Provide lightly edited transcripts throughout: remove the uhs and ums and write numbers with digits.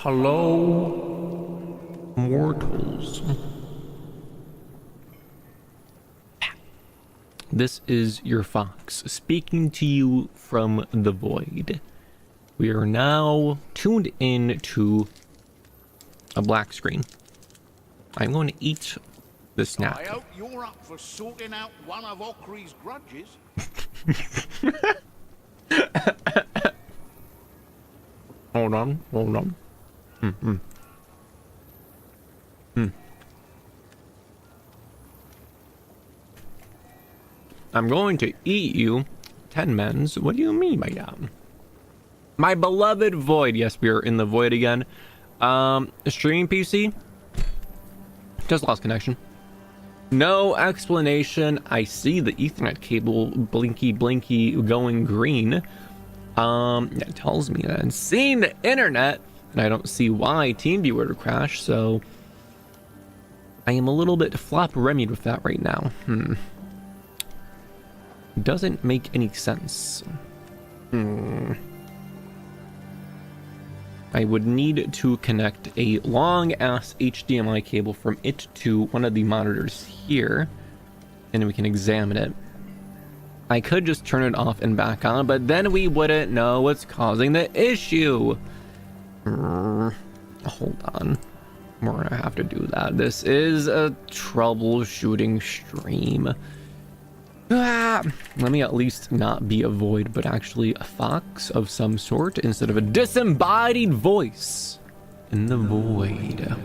Hello, mortals. This is your fox speaking to you from the void. We are now tuned in to a black screen. I'm going to eat the snack. I hope you're up for sorting out one of Ockery's grudges. Hold on. I'm going to eat you 10 men's. What do you mean by that? My beloved void. Yes, we are in the void again. Streaming PC just lost connection. No explanation. I see the Ethernet cable blinky going green. That tells me that I'm seeing the internet, and I don't see why TeamViewer would crash. So I am a little bit flop Remi'd with that right now. Doesn't make any sense. I would need to connect a long ass HDMI cable from it to one of the monitors here, and then we can examine it. I could just turn it off and back on, but then we wouldn't know what's causing the issue. Hold on. We're gonna have to do that. This is a troubleshooting stream. Let me at least not be a void, but actually a fox of some sort instead of a disembodied voice in the void.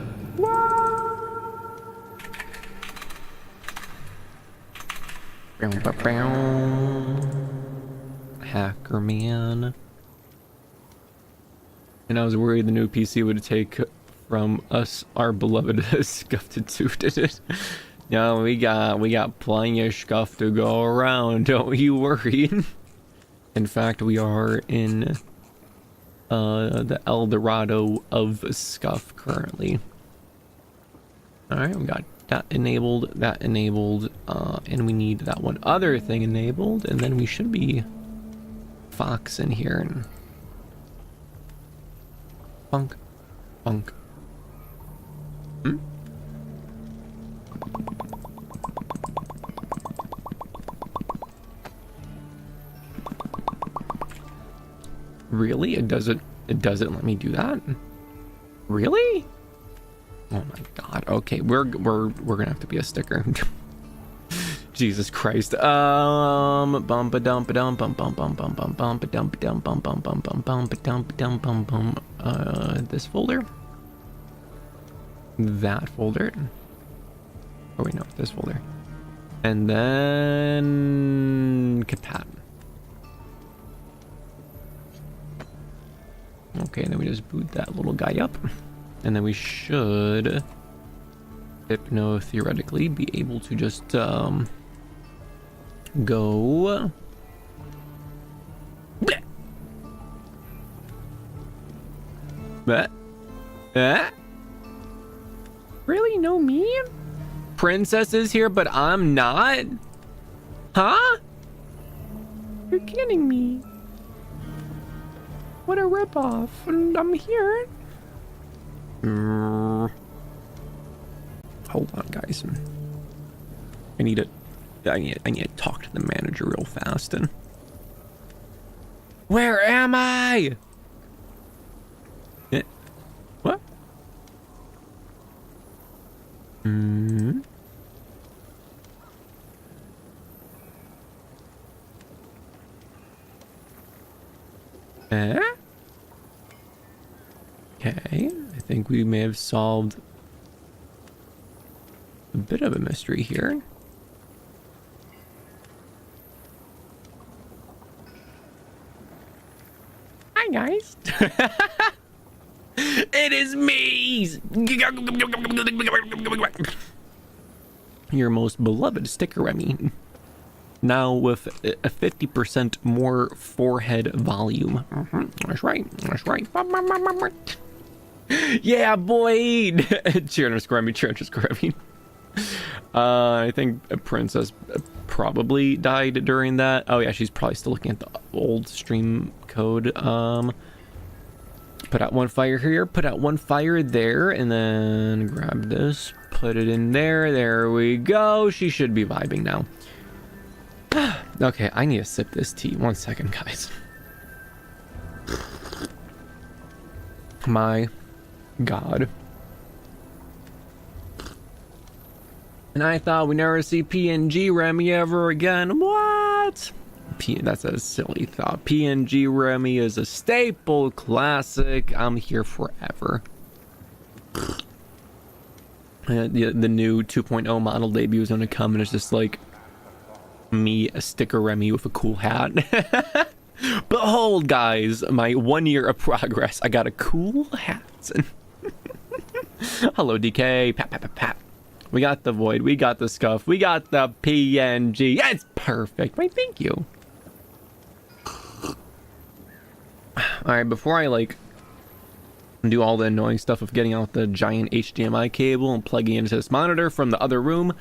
Hacker man. And I was worried the new PC would take from us our beloved scuffed tooth. No, we got plenty of scuff to go around, don't you worry. In fact, we are in the El Dorado of scuff currently. Alright, we got that enabled, and we need that one other thing enabled, and then we should be fox in here and funk. Really? It doesn't let me do that? Really? Oh my god. Okay, we're gonna have to be a sticker. Jesus Christ. This folder? That folder? Oh wait, no, this folder. And then Catan. Okay, and then we just boot that little guy up, and then we should theoretically be able to just go really? No, me? Princess is here, but I'm not? Huh? You're kidding me. What a ripoff. And I'm here. Hold on, guys. I need to talk to the manager real fast. And where am I? What? Okay, I think we may have solved a bit of a mystery here. Hi, guys. It is me! Your most beloved sticker, Remi. Now with a 50% more forehead volume. That's right. Yeah, boy! Cheer_Remi. I think a princess probably died during that. Oh yeah, she's probably still looking at the old stream code. Put out one fire here, put out one fire there, and then grab this, put it in there. There we go. She should be vibing now. Okay, I need to sip this tea. 1 second, guys. My God. And I thought we'd never see PNG Remi ever again. What? That's a silly thought. PNG Remi is a staple classic. I'm here forever. The new 2.0 model debut is going to come, and it's just like me, a sticker Remi with a cool hat. Behold, guys, my 1 year of progress. I got a cool hat. Hello, DK. Pat, pat, pat, pat. We got the void. We got the scuff. We got the PNG. Yeah, it's perfect. Why, thank you. Alright, before I like do all the annoying stuff of getting out the giant HDMI cable and plugging into this monitor from the other room,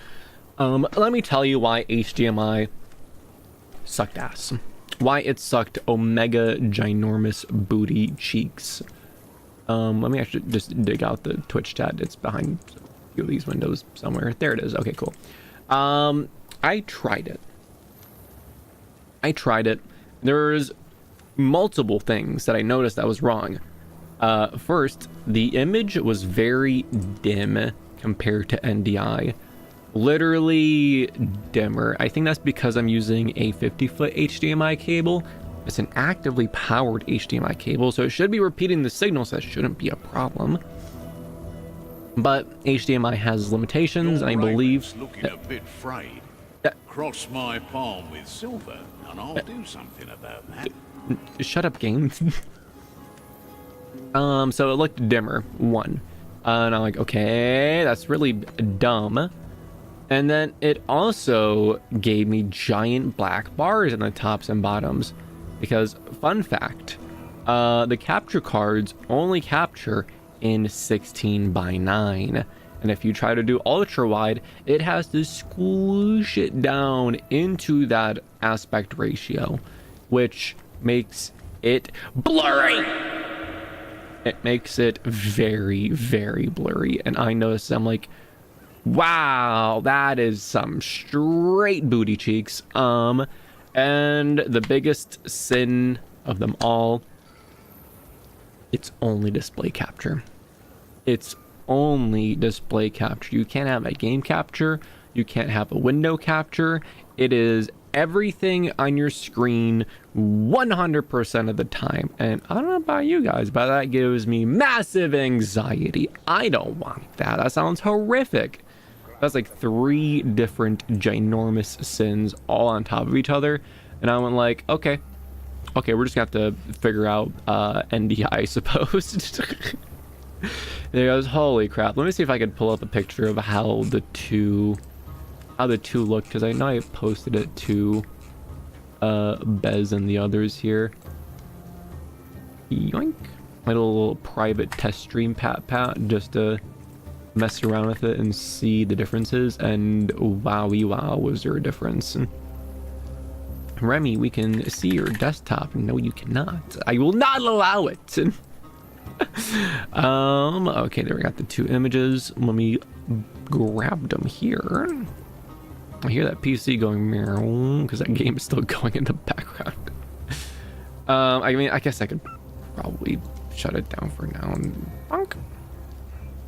let me tell you why HDMI sucked ass. Why it sucked omega ginormous booty cheeks. Let me actually just dig out the Twitch chat. It's behind a few of these windows somewhere. There it is. Okay, cool. I tried it. There's multiple things that I noticed that was wrong. First, the image was very dim compared to NDI. Literally dimmer. I think that's because I'm using a 50-foot HDMI cable. It's an actively powered HDMI cable, so it should be repeating the signal, so that shouldn't be a problem. But HDMI has limitations, and I believe... looking a bit frayed. Cross my palm with silver, and I'll do something about that. Shut up, game. So it looked dimmer, one. And I'm like, okay, that's really dumb. And then it also gave me giant black bars in the tops and bottoms. Because, fun fact, the capture cards only capture in 16:9. And if you try to do ultra wide, it has to squish it down into that aspect ratio, which makes it blurry. It makes it very, very blurry. And I noticed, I'm like, wow, that is some straight booty cheeks. And the biggest sin of them all, it's only display capture. It's only display capture. You can't have a game capture. You can't have a window capture. It is everything on your screen 100% of the time. And I don't know about you guys, but that gives me massive anxiety. I don't want that. That sounds horrific. That's like 3 different ginormous sins all on top of each other. And I went like, okay, we're just gonna have to figure out NDI, I suppose. There goes, holy crap. Let me see if I could pull up a picture of how the two look, because I know I posted it to Bez and the others here. Yoink. My little private test stream pat just to mess around with it and see the differences, and wowie wow, was there a difference. Remi, we can see your desktop. No, you cannot. I will not allow it. Okay, there we got the 2 images. Let me grab them here. I hear that PC going meow because that game is still going in the background. I mean, I guess I could probably shut it down for now. And bonk.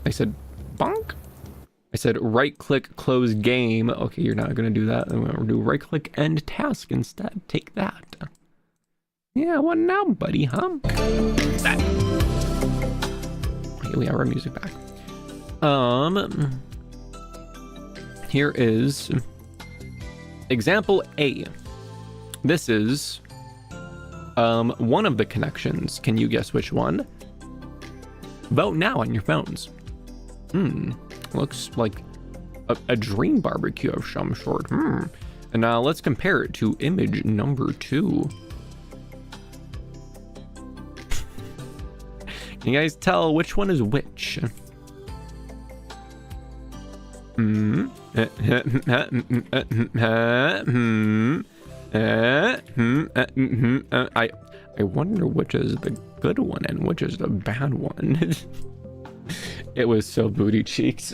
I said bonk. I said right click close game. Okay, you're not gonna do that. I'm gonna do right click end task instead. Take that. Yeah, what now, buddy? Huh? That. Okay, we have our music back. Here is example A. This is one of the connections. Can you guess which one? Vote now on your phones. Looks like a dream barbecue of some sort. And now let's compare it to image number 2. Can you guys tell which one is which? I wonder which is the good one and which is the bad one. It was so booty cheeks.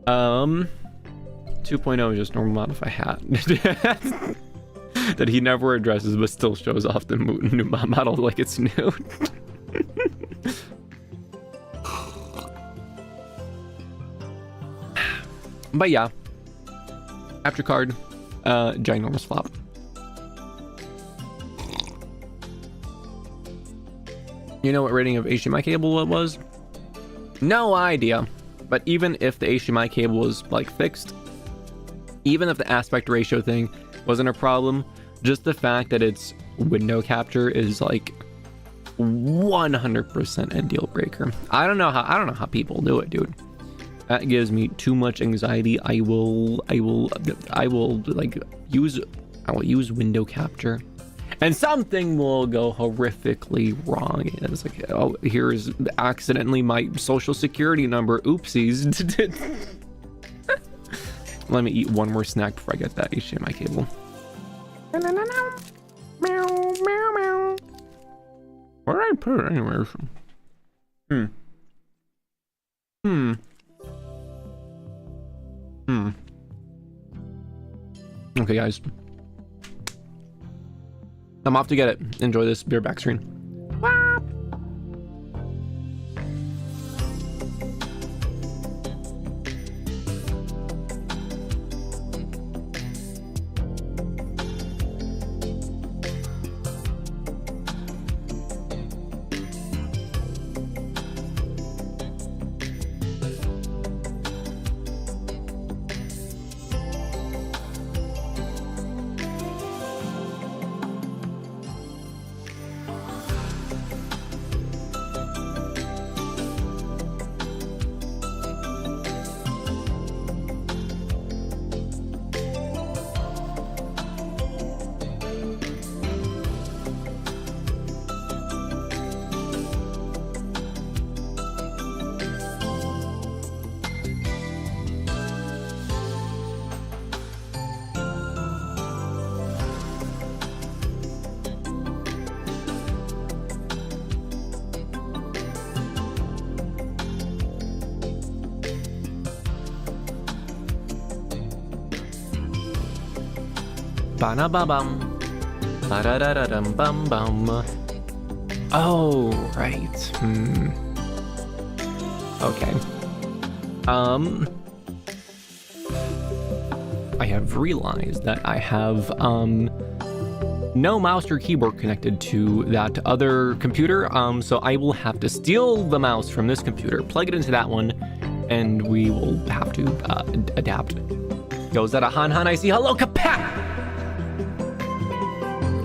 2.0 is just normal modify hat. That he never addresses but still shows off the new model like it's new. But yeah, after card, ginormous flop. You know what rating of HDMI cable it was? No idea. But even if the HDMI cable was like fixed, even if the aspect ratio thing wasn't a problem, just the fact that it's window capture is like 100% a deal breaker. I don't know how people do it, dude. That gives me too much anxiety. I will use window capture, and something will go horrifically wrong. And it's like, oh, here's accidentally my social security number. Oopsies. Let me eat one more snack before I get that HDMI cable. Where did I put it anyways? Okay, guys. I'm off to get it. Enjoy this beer back screen. Ba-na-ba-bum. Ba-da-da-da-dum-bum-bum. Oh, right. Okay. I have realized that I have no mouse or keyboard connected to that other computer, so I will have to steal the mouse from this computer, plug it into that one, and we will have to adapt. Yo, is that a Han? I see. Hello, Kapat!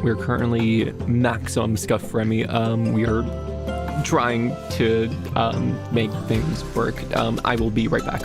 We're currently maximum scuff Remi. We are trying to make things work. I will be right back.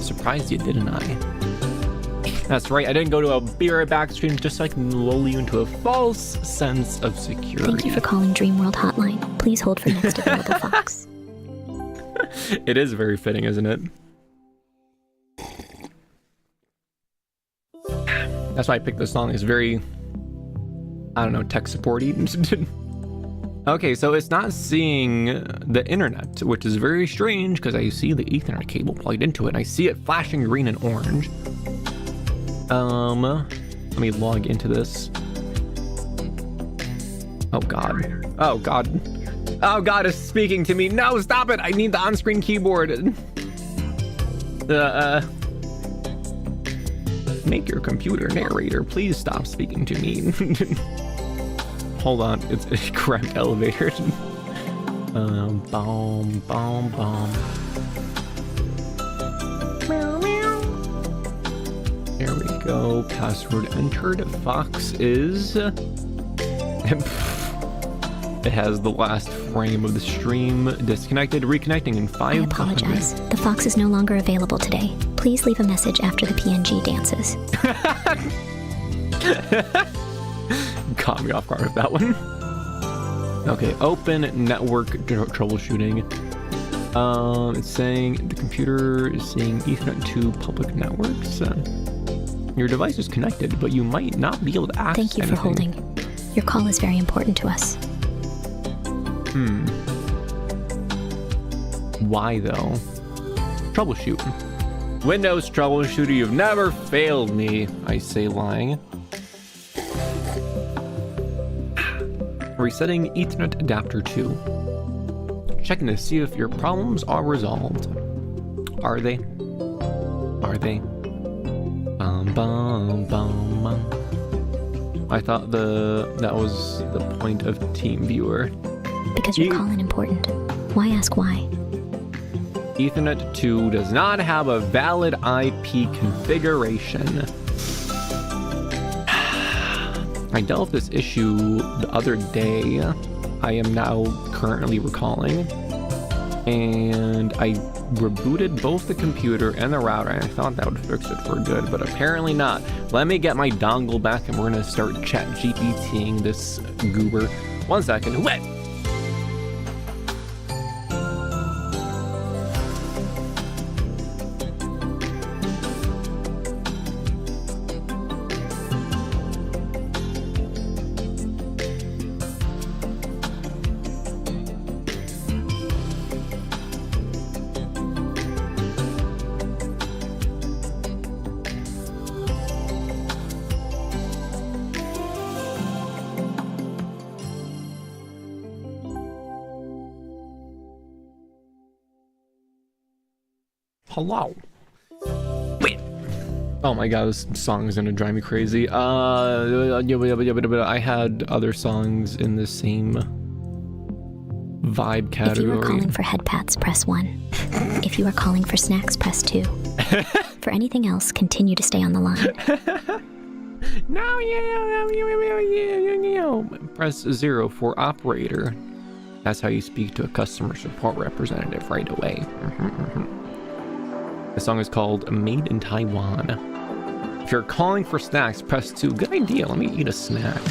Surprised you, didn't I? That's right, I didn't go to a be right back stream just so I can lull you into a false sense of security. Thank you for calling Dreamworld Hotline. Please hold for next available Fox. It is very fitting, isn't it? That's why I picked this song. It's very, I don't know, tech supporty. Okay, so it's not seeing the internet, which is very strange because I see the Ethernet cable plugged into it and I see it flashing green and orange. Let me log into this. Oh God. Oh God. Oh God, it's speaking to me. No, stop it. I need the on-screen keyboard. Make your computer narrator. Please stop speaking to me. Hold on, it's a cramped elevator. Boom, boom, boom. There we go. Password entered. Fox is... it has the last frame of the stream disconnected. Reconnecting in 5 I apologize. The Fox is no longer available today. Please leave a message after the PNG dances. Caught me off guard with that one. Okay, open network troubleshooting. It's saying the computer is saying Ethernet to public networks. Your device is connected, but you might not be able to access Thank you for holding. Your call is very important to us. Why though? Troubleshoot. Windows troubleshooter, you've never failed me, I say lying. Resetting Ethernet adapter 2. Checking to see if your problems are resolved. Are they? Are they? Bum, bum, bum, bum. I thought that was the point of TeamViewer. Because your call is important. Why ask why? Ethernet 2 does not have a valid IP configuration. I dealt with this issue the other day. I am now currently recalling. And I rebooted both the computer and the router, and I thought that would fix it for good, but apparently not. Let me get my dongle back and we're gonna start chat GPTing this goober. 1 second. Wait! Hello. Wait. Oh my god, this song is gonna drive me crazy. I had other songs in the same vibe category. If you are calling for head pats, press 1. If you are calling for snacks, press 2. For anything else, continue to stay on the line. No, press 0 for operator. That's how you speak to a customer support representative right away. The song is called Made in Taiwan. If you're calling for snacks, press 2. Good idea. Let me eat a snack.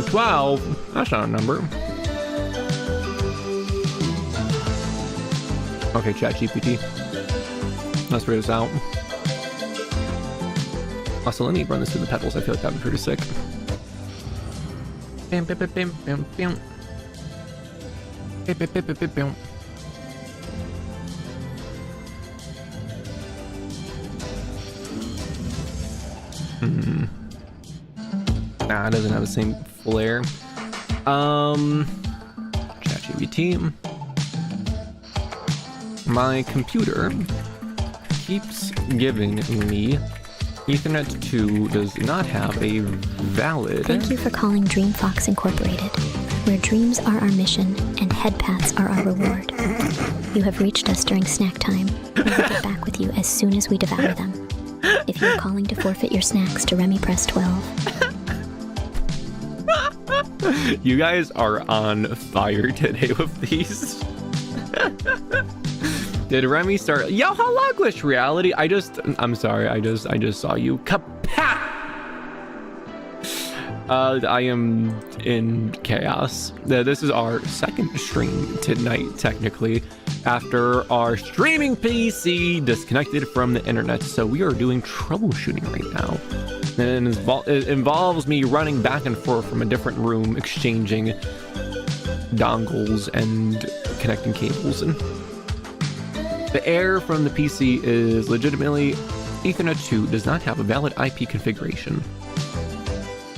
Oh. 12? That's not a number. Okay, ChatGPT. Let's figure this out. Also, let me run this through the pedals. I feel like that'd be pretty sick. Bam, bam, bam, bam, bam, bam. Bam, bam, bam, bam, bam. Nah, it doesn't have the same flair. ChatGPT. My computer keeps giving me Ethernet 2 does not have a valid... Thank you for calling Dreamfox Incorporated, where dreams are our mission and head pats are our reward. You have reached us during snack time. We will get back with you as soon as we devour them. If you are calling to forfeit your snacks to Remi, press 12. You guys are on fire today with these. Did Remi start? Yo, hello, Glitch Reality. I'm sorry. I just saw you. Kapat! I am in chaos. This is our second stream tonight, technically, after our streaming PC disconnected from the internet. So we are doing troubleshooting right now. And it involves me running back and forth from a different room, exchanging dongles and connecting cables. And the error from the PC is legitimately Ethernet 2 does not have a valid IP configuration.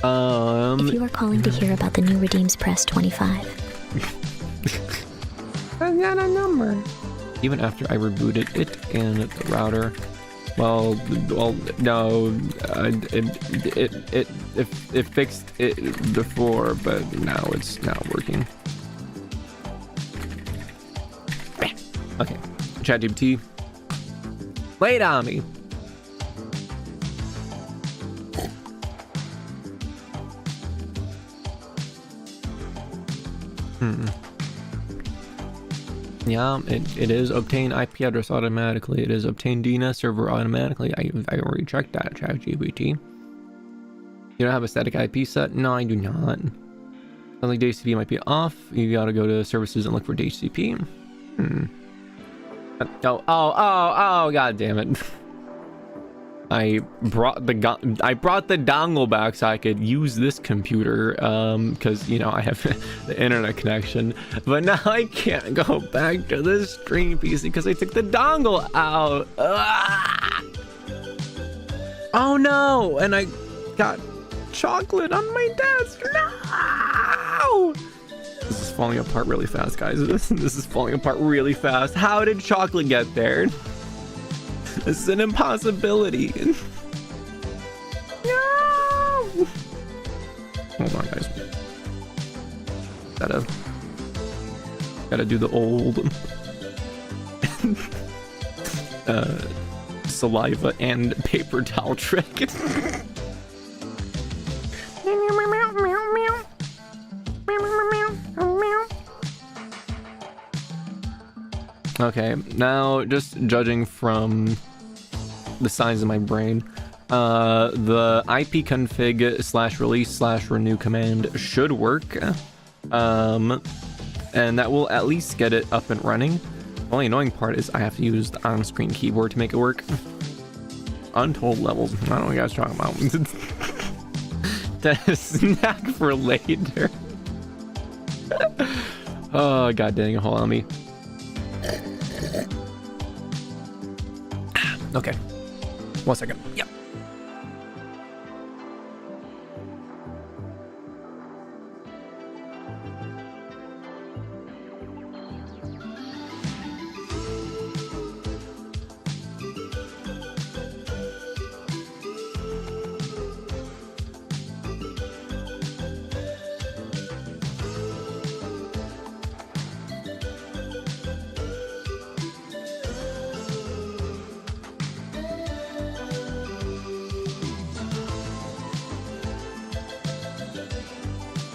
If you are calling to hear about the new redeems, press 25. That's not a number. Even after I rebooted it and the router, Well, no, it fixed it before, but now it's not working. Okay, ChatGPT, lay it on me. Yeah, it is obtain IP address automatically. It is obtain DNS server automatically. I already checked that, ChatGPT. You don't have a static IP set? No, I do not. Sounds like DHCP might be off. You gotta go to services and look for DHCP. Oh, god damn it. I brought the dongle back so I could use this computer, because, you know, I have the internet connection, but now I can't go back to the stream PC because I took the dongle out. Oh no, and I got chocolate on my desk. No! This is falling apart really fast, guys. This is falling apart really fast. How did chocolate get there? This is an impossibility. No! Hold on, guys. Gotta do the old saliva and paper towel trick. Okay, now just judging from the size of my brain, the ipconfig/release/renew command should work, and that will at least get it up and running. The only annoying part is I have to use the on-screen keyboard to make it work. Untold levels. I don't know what you guys are talking about. That is snack for later. Oh god dang it, hold on me. Okay, 1 second. Yep.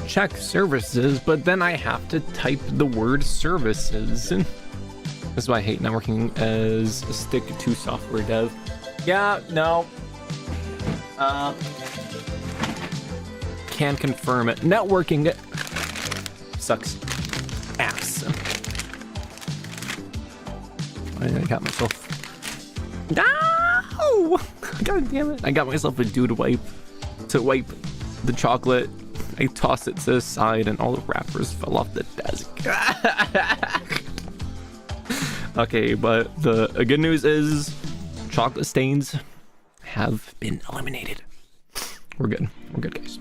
Check services, but then I have to type the word services. This is why I hate networking as a stick to software dev. Yeah, no. Can confirm it. Networking sucks ass. I got myself. No! God damn it. I got myself a dude wipe to wipe the chocolate. I tossed it to the side and all the wrappers fell off the desk. Okay, but the good news is chocolate stains have been eliminated. We're good. We're good, guys.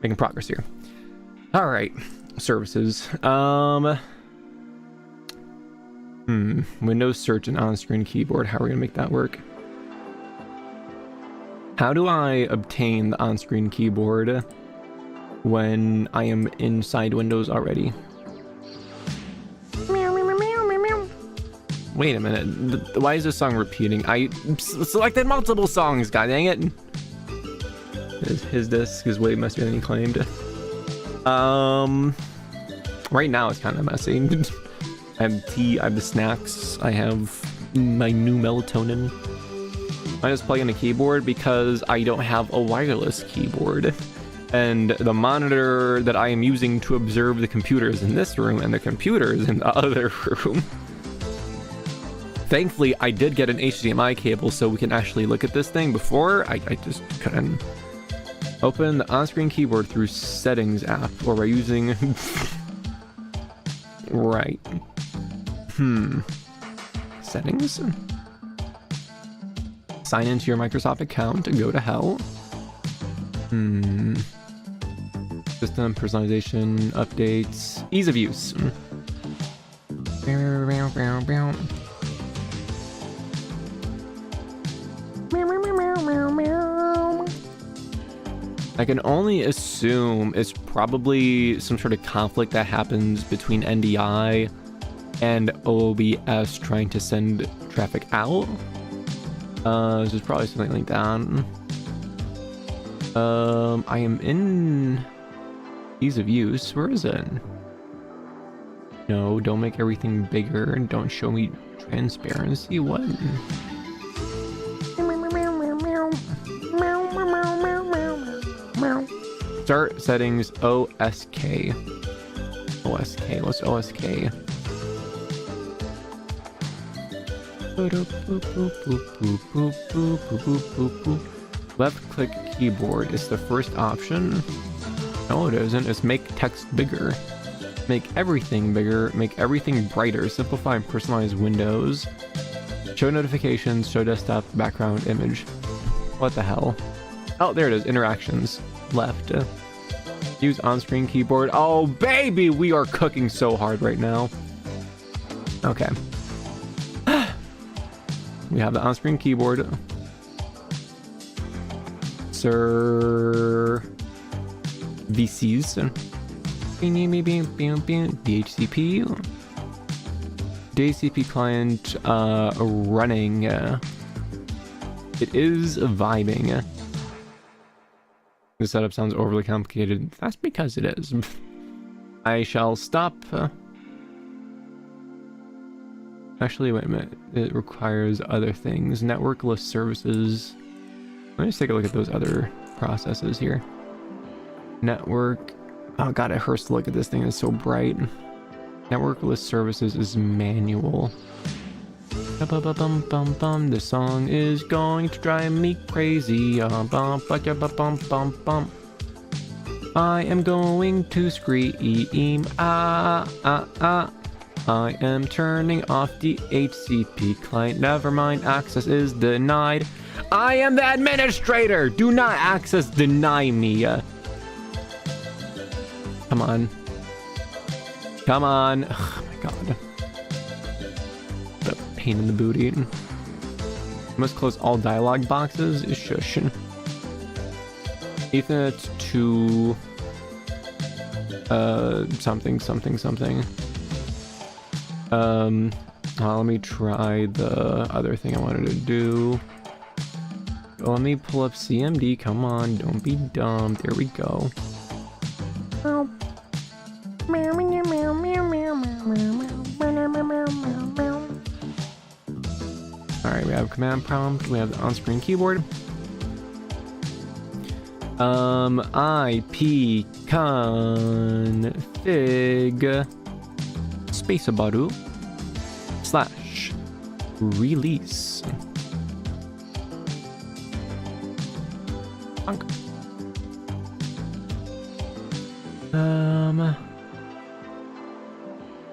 Making progress here. All right, services. Windows search and on-screen keyboard. How are we gonna make that work? How do I obtain the on-screen keyboard when I am inside Windows already? Wait a minute. Why is this song repeating? I selected multiple songs, god dang it. His disc is way messier than he claimed. Right now it's kind of messy. I have tea, I have the snacks, I have my new melatonin. I just plug in a keyboard because I don't have a wireless keyboard. And the monitor that I am using to observe the computers in this room and the computers in the other room. Thankfully, I did get an HDMI cable so we can actually look at this thing. Before, I just couldn't. Open the on-screen keyboard through settings app or by using... Right. Settings? Sign into your Microsoft account, go to hell. System personalization updates, ease of use. I can only assume it's probably some sort of conflict that happens between NDI and OBS trying to send traffic out. This is probably something like that. I am in ease of use. Where is it? No, don't make everything bigger and don't show me transparency. What? Start settings OSK. OSK. What's OSK? Left click keyboard is the first option. No, it isn't. It's make text bigger. Make everything bigger. Make everything brighter. Simplify and personalize windows. Show notifications. Show desktop background image. What the hell? Oh, there it is. Interactions. Left. Use on-screen keyboard. Oh, baby! We are cooking so hard right now. Okay. We have the on-screen keyboard. Sir... VCs. DHCP. DHCP client running. It is vibing. The setup sounds overly complicated. That's because it is. I shall stop. Actually, wait a minute. It requires other things. Network list services. Let me just take a look at those other processes here. Network. Oh god, it hurts to look at this thing. It's so bright. Network list services is manual. The song is going to drive me crazy. I am going to scream. I am turning off the HCP client. Never mind, access is denied. I am the administrator. Do not access deny me. Come on. Come on. Oh my god. What a pain in the booty. Must close all dialog boxes. Shush. Ethernet to something. Let me try the other thing I wanted to do. Let me pull up CMD. Come on, don't be dumb. There we go. Alright, we have command prompt, we have the on-screen keyboard. IP config spacebar / release.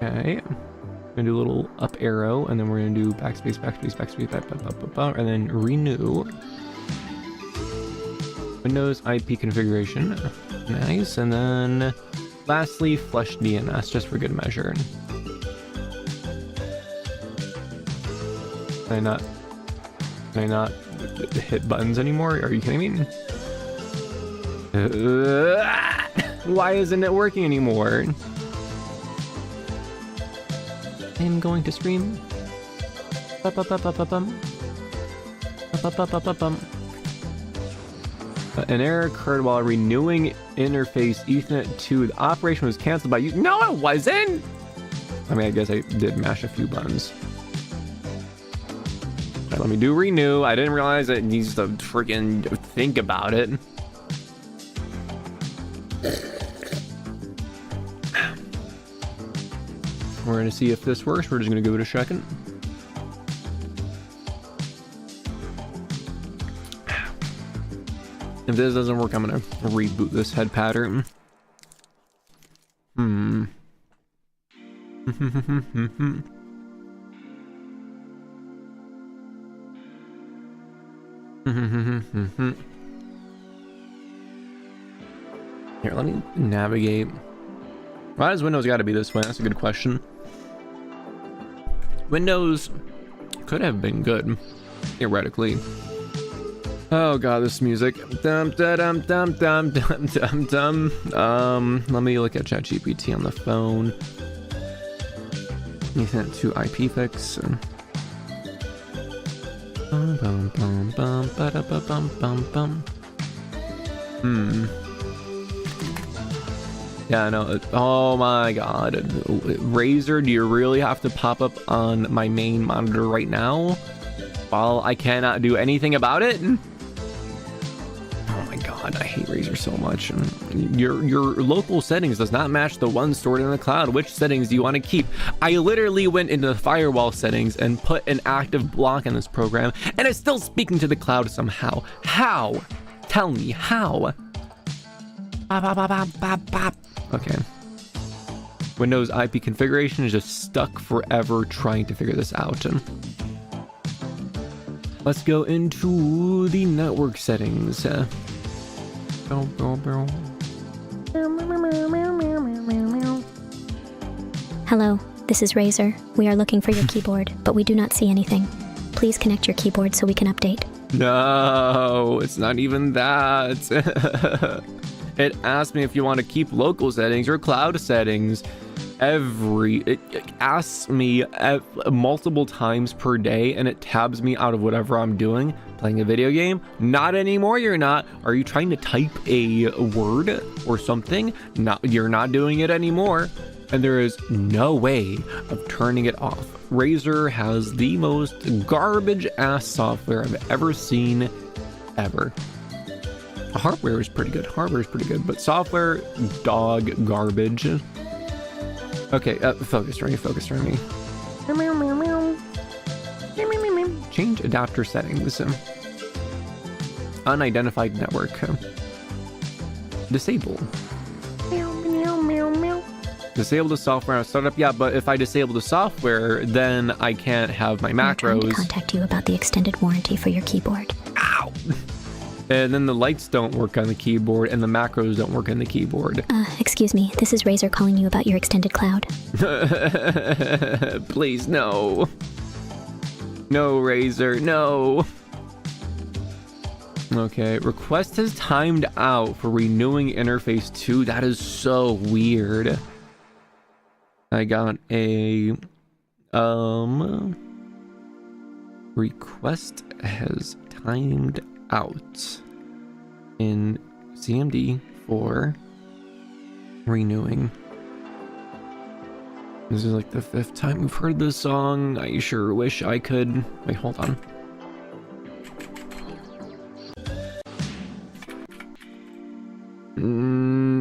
Okay. Gonna do a little up arrow, and then we're gonna do backspace, and then renew. Windows IP configuration. Nice. And then lastly, flush DNS just for good measure. Can I not hit buttons anymore? Are you kidding me? Why isn't it working anymore? I'm going to scream. An error occurred while renewing interface Ethernet 2. The operation was canceled by you. No, it wasn't! I mean, I guess I did mash a few buttons. Right, let me do renew. I didn't realize it needs to freaking think about it. We're going to see if this works. We're just going to give it a second. If this doesn't work, I'm going to reboot this head pattern. Here, let me navigate. Why does Windows got to be this way? That's a good question. Windows could have been good, theoretically. Oh god, this music. Dum dum dum dum dum dum dum. Let me look at ChatGPT on the phone. You sent to IPFix. Bum bum bum bum ba bum bum bum. Yeah, I know. Oh my god. Razer, do you really have to pop up on my main monitor right now? While I cannot do anything about it? Oh my god, I hate Razer so much. Your local settings does not match the one stored in the cloud. Which settings do you want to keep? I literally went into the firewall settings and put an active block in this program, and it's still speaking to the cloud somehow. How? Tell me, how? Okay. Windows IP configuration is just stuck forever trying to figure this out. Let's go into the network settings. Hello, this is Razer. We are looking for your keyboard, but we do not see anything. Please connect your keyboard so we can update. No, it's not even that. It asked me if you want to keep local settings or cloud settings. It asks me multiple times per day, and it tabs me out of whatever I'm doing. Playing a video game? Not anymore, you're not. Are you trying to type a word or something? No, you're not doing it anymore. And there is no way of turning it off. Razer has the most garbage ass software I've ever seen, ever. Hardware is pretty good. But software, dog garbage. Okay, focus, Remi. Change adapter settings. Unidentified network. Disable. Disable the software on startup. Yeah, but if I disable the software, then I can't have my macros. I'm trying to contact you about the extended warranty for your keyboard. Ow! And then the lights don't work on the keyboard, and the macros don't work on the keyboard. Excuse me, this is Razer calling you about your extended cloud. Please, no. No, Razer, no. Okay, request has timed out for renewing interface 2. That is so weird. I got a request has timed out in CMD for renewing. This is like the 5th time we've heard this song. I sure wish I could. Wait, hold on.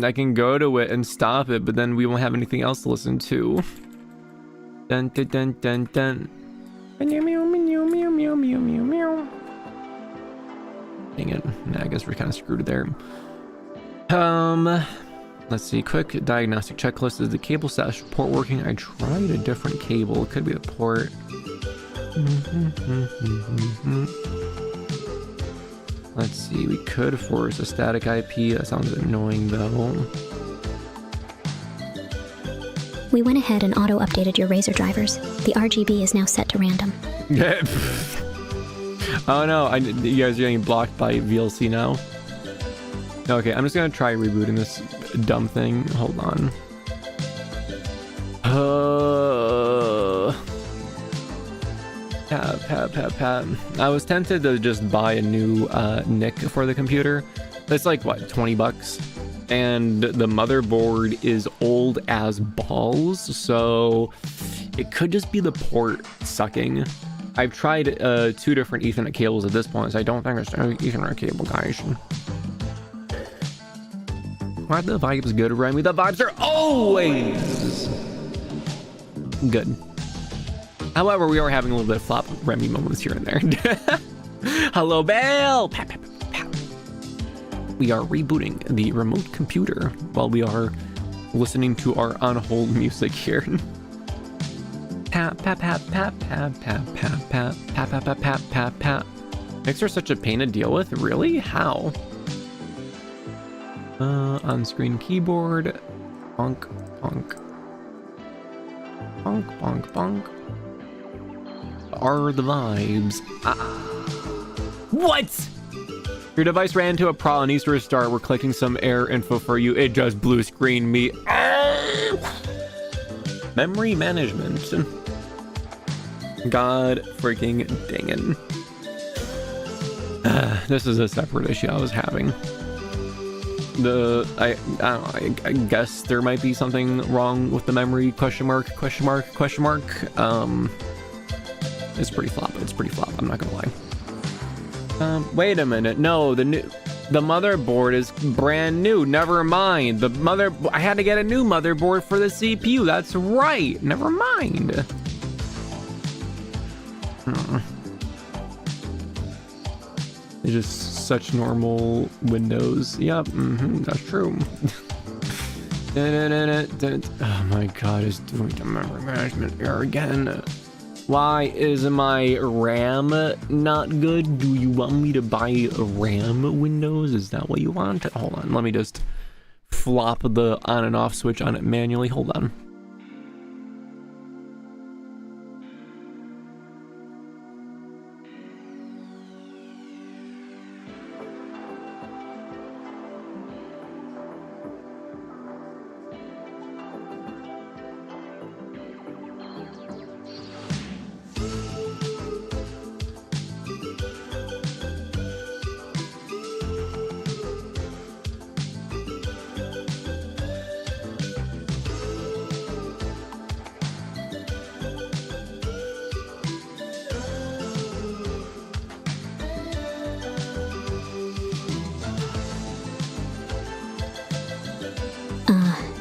I can go to it and stop it, but then we won't have anything else to listen to. Dun dun dun dun dun. Meow meow meow meow meow meow meow meow. Dang it. Nah, I guess we're kind of screwed there. Let's see. Quick diagnostic checklist. Is the cable slash port working? I tried a different cable. It could be the port. Let's see. We could force a static IP. That sounds annoying though. We went ahead and auto-updated your Razer drivers. The RGB is now set to random. Oh no, you guys are getting blocked by VLC now. Okay, I'm just gonna try rebooting this dumb thing. Hold on. Pat. I was tempted to just buy a new NIC for the computer. It's like, what, 20 bucks? And the motherboard is old as balls, so it could just be the port sucking. I've tried 2 different Ethernet cables at this point, so I don't think it's an Ethernet cable, guys. Are the vibes good, Remi? The vibes are always good. However, we are having a little bit of flop Remi moments here and there. Hello, Belle! Pat, pat, pat. We are rebooting the remote computer while we are listening to our on hold music here. Pat, pat, pat, pat, pat, pat, pat, pat, pat, pat, pat, pat, pat, pat. Mixer such a pain to deal with? Really? How? On-screen keyboard. Bonk, bonk. Bonk, bonk, bonk. Are the vibes. What? Your device ran into a problem, needs to restart. We're collecting some error info for you. It just blue screened me. Memory management. God freaking dang it. This is a separate issue I was having. I don't know, I guess there might be something wrong with the memory, question mark. It's pretty flop, I'm not gonna lie. Wait a minute, no, the motherboard is brand new, never mind. I had to get a new motherboard for the CPU, that's right, never mind. It's just such normal Windows. Yep, that's true. Oh my god, it's doing the memory management error again. Why is my RAM not good? Do you want me to buy a RAM Windows? Is that what you want? Hold on, let me just flop the on and off switch on it manually. Hold on.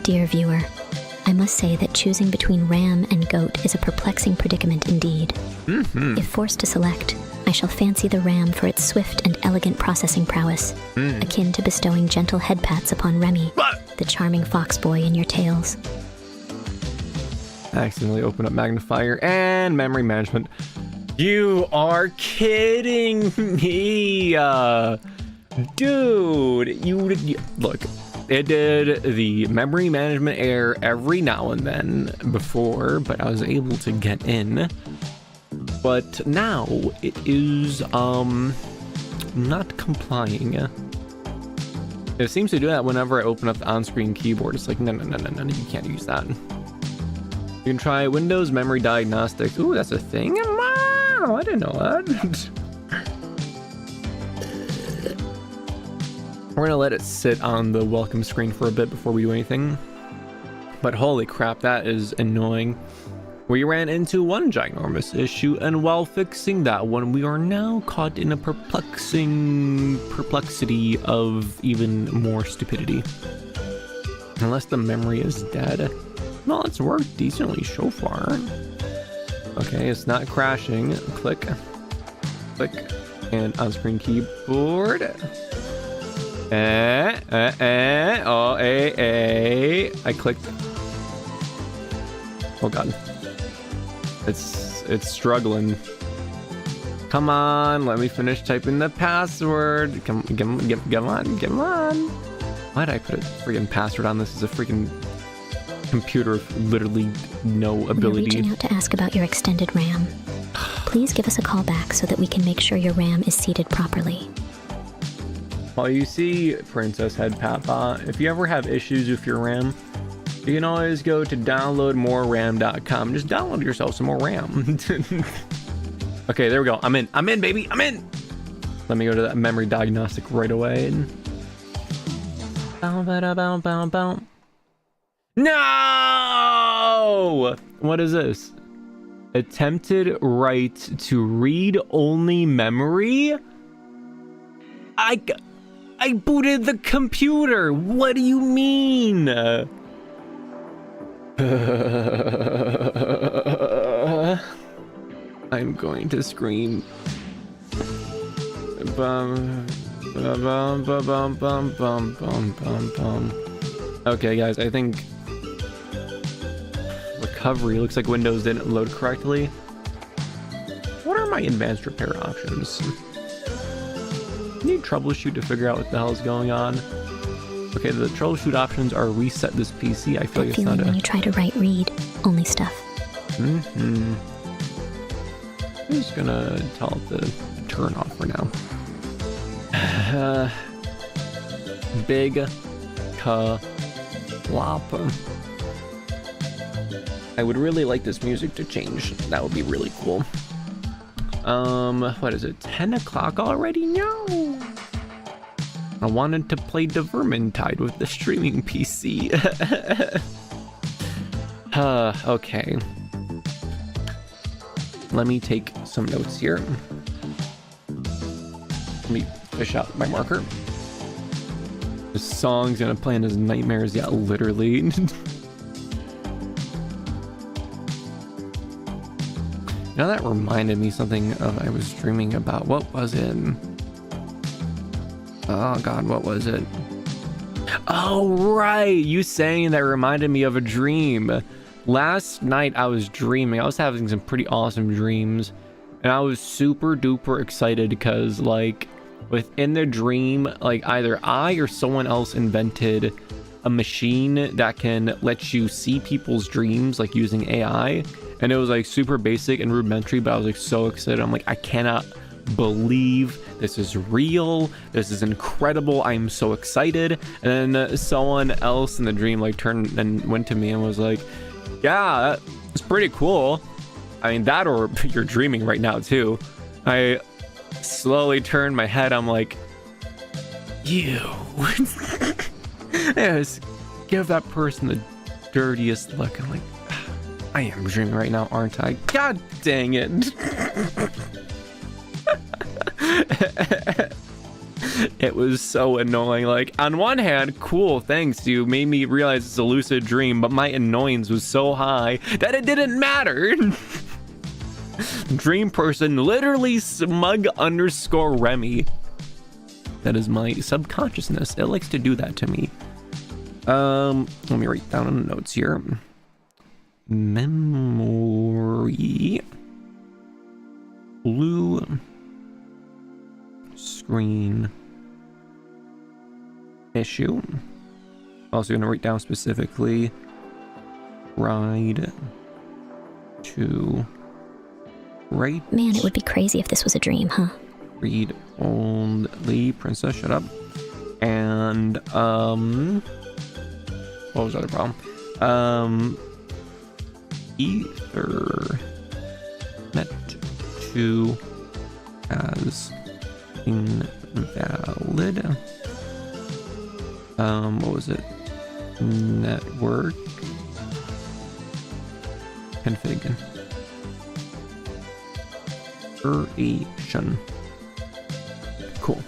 Dear viewer, I must say that choosing between RAM and GOAT is a perplexing predicament indeed. If forced to select, I shall fancy the RAM for its swift and elegant processing prowess, akin to bestowing gentle head pats upon Remi, the charming fox boy in your tales. I accidentally opened up magnifier and memory management. You are kidding me, dude. You look. It did the memory management error every now and then before, but I was able to get in. But now it is not complying. It seems to do that whenever I open up the on-screen keyboard. It's like no, you can't use that. You can try Windows Memory Diagnostics. Ooh, that's a thing? Wow, I didn't know that. We're gonna let it sit on the welcome screen for a bit before we do anything. But holy crap, that is annoying. We ran into one ginormous issue, and while fixing that one, we are now caught in a perplexity of even more stupidity. Unless the memory is dead. Well, it's worked decently so far. Okay, it's not crashing. Click. Click. And on-screen keyboard. I clicked. Oh god. It's struggling. Come on, let me finish typing the password. Come on. Why did I put a freaking password on this? Is a freaking computer with literally no ability. We're reaching out to ask about your extended RAM. Please give us a call back so that we can make sure your RAM is seated properly. Well, you see, Princess Head Papa, if you ever have issues with your RAM, you can always go to downloadmoreram.com. Just download yourself some more RAM. Okay, there we go. I'm in, baby. I'm in. Let me go to that memory diagnostic right away. No! What is this? Attempted write to read-only memory? I booted the computer. What do you mean? I'm going to scream. Okay, guys, I think recovery looks like Windows didn't load correctly. What are my advanced repair options? Need troubleshoot to figure out what the hell is going on. Okay, the troubleshoot options are reset this PC. I feel like it's not when you try to write read only stuff. I'm just gonna tell it to turn off for now. Big Kalapa. I would really like this music to change. That would be really cool. What is it? 10 o'clock already? No. I wanted to play the Vermintide with the streaming PC. Okay. Let me take some notes here. Let me fish out my marker. The song's gonna play in his nightmares. Yeah, literally. Now that reminded me something of I was dreaming about. What was it? Oh god, what was it? Oh right, you saying that reminded me of a dream. Last night I was dreaming. I was having some pretty awesome dreams, and I was super duper excited because like within the dream, like either I or someone else invented a machine that can let you see people's dreams like using AI. And it was like super basic and rudimentary, but I was like so excited. I'm like, I cannot believe this is real. This is incredible. I'm so excited. And then someone else in the dream like turned and went to me and was like, yeah, it's pretty cool. I mean, that or you're dreaming right now too. I slowly turned my head. I'm like, you. Yes, give that person the dirtiest look. I'm like, I am dreaming right now, aren't I? God dang it. It was so annoying. Like, on one hand, cool, thanks, you made me realize it's a lucid dream, but my annoyance was so high that it didn't matter. Dream person, literally smug_Remi. That is my subconsciousness. It likes to do that to me. Let me write down on the notes here. Memory. Blue screen issue. Also gonna write down specifically ride to right. Man, it would be crazy if this was a dream, huh? Read only. Princess, shut up. And what was the other problem? Ether net to as invalid. What was it? Network config duration. Cool.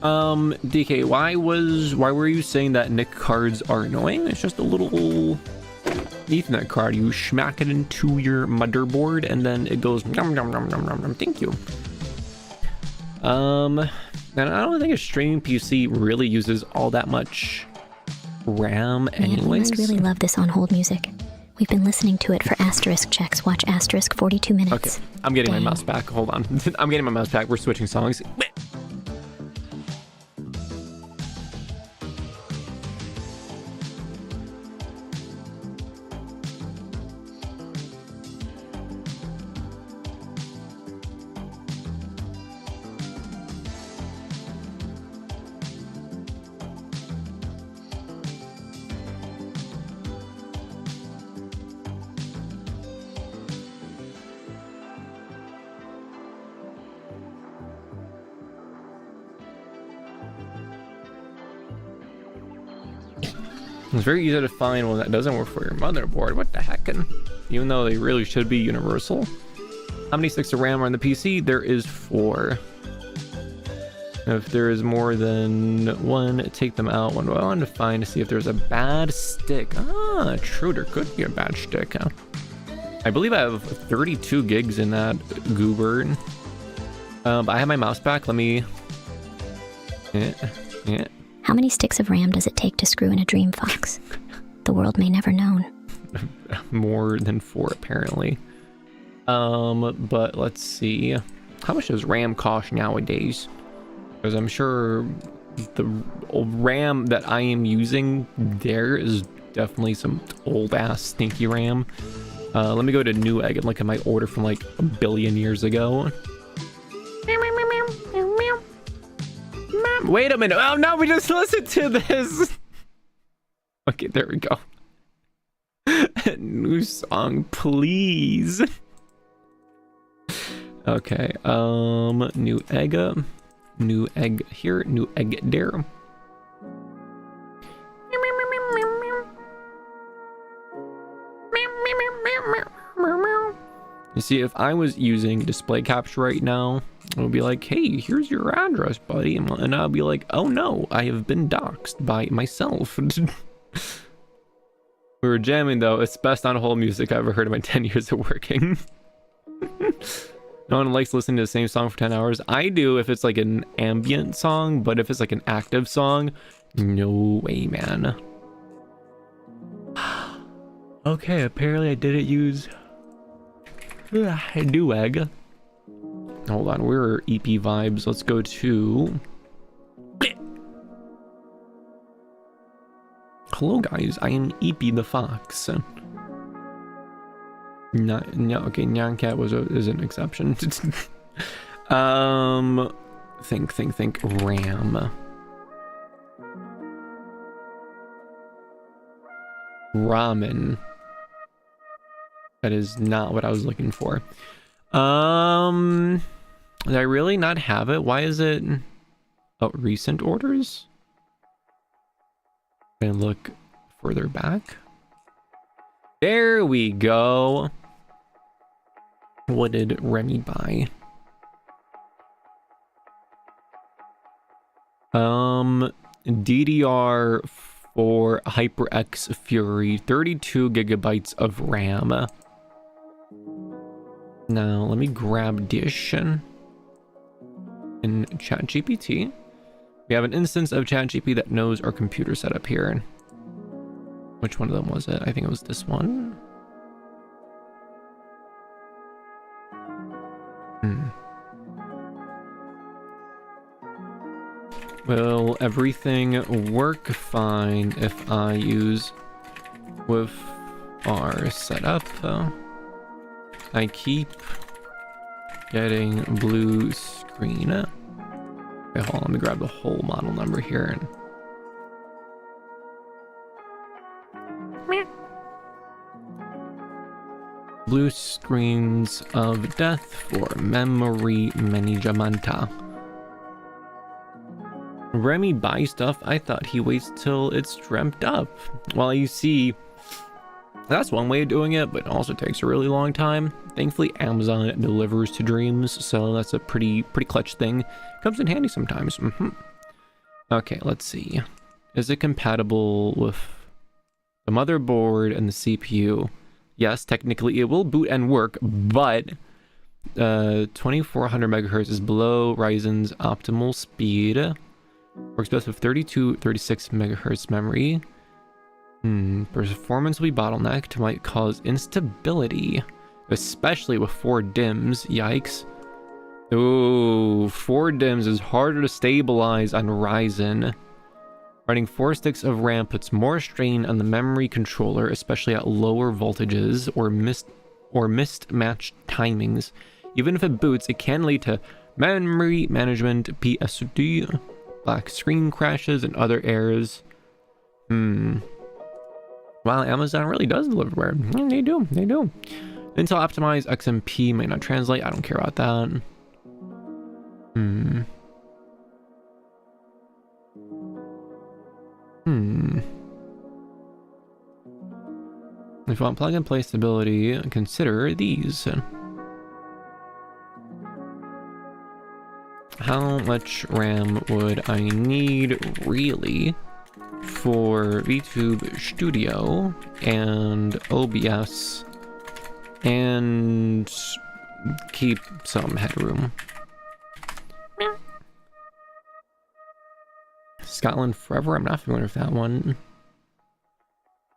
DK, why were you saying that NIC cards are annoying? It's just a little Ethernet card. You smack it into your motherboard and then it goes nom nom nom nom nom nom. Thank you. And I don't think a streaming PC really uses all that much RAM anyways. Man, we must really love this on hold music. We've been listening to it for asterisk checks. Watch asterisk 42 minutes. Okay, I'm getting my mouse back. Hold on. I'm getting my mouse back. We're switching songs. It's very easy to find one that doesn't work for your motherboard. What the heck? Even though they really should be universal. How many sticks of RAM are on the PC? There is 4. If there is more than 1, take them out. What do I want to find to see if there's a bad stick? Ah, true, there could be a bad stick. Huh? I believe I have 32 gigs in that goober. I have my mouse back. Let me... Yeah. How many sticks of RAM does it take to screw in a Dreamfox? The world may never know. More than 4 apparently. But let's see. How much does RAM cost nowadays? Because I'm sure the RAM that I am using there is definitely some old ass stinky RAM. Let me go to Newegg and look at my order from like a billion years ago. Wait a minute. Oh no, we just listened to this. Okay, there we go. New song, please. Okay, new egg here, new egg there. You see, if I was using display capture right now, it would be like, hey, here's your address, buddy. And I'll be like, oh no, I have been doxxed by myself. We were jamming though. It's best on hold music I've ever heard in my 10 years of working. No one likes listening to the same song for 10 hours. I do if it's like an ambient song, but if it's like an active song, no way, man. Okay, apparently I didn't use do egg. Hold on, we're EP vibes. Let's go to. Hello guys, I am EP the Fox. No, okay, Nyancat is an exception. Think Ram. Ramen. That is not what I was looking for. Did I really not have it? Why is it? Oh, recent orders? And look further back. There we go. What did Remi buy? DDR for HyperX Fury, 32 gigabytes of RAM. Now let me grab Dish in ChatGPT. We have an instance of ChatGPT that knows our computer setup here. Which one of them was it? I think it was this one. Will everything work fine if I use with our setup? I keep getting blue screen. Okay, hold on, let me grab the whole model number here. Blue screens of death for memory management. Remi buy stuff. I thought he waits till it's dreamt up. Well, you see, that's one way of doing it, but it also takes a really long time. Thankfully, Amazon delivers to Dreams, so that's a pretty clutch thing. Comes in handy sometimes. Okay, let's see. Is it compatible with the motherboard and the CPU? Yes, technically it will boot and work, but 2400 megahertz is below Ryzen's optimal speed. Works best with 36 megahertz memory. Performance will be bottlenecked, might cause instability, especially with 4 DIMMs. Yikes. Ooh, 4 DIMMs is harder to stabilize on Ryzen. Running 4 sticks of RAM puts more strain on the memory controller, especially at lower voltages or mismatched timings. Even if it boots, it can lead to memory management, PSD, black screen crashes, and other errors. Wow, Amazon really does deliver where they do. Intel optimized XMP might not translate. I don't care about that. If you want plug and play stability, consider these. How much RAM would I need really for VTube Studio and OBS and keep some headroom? Scotland Forever? I'm not familiar with that one.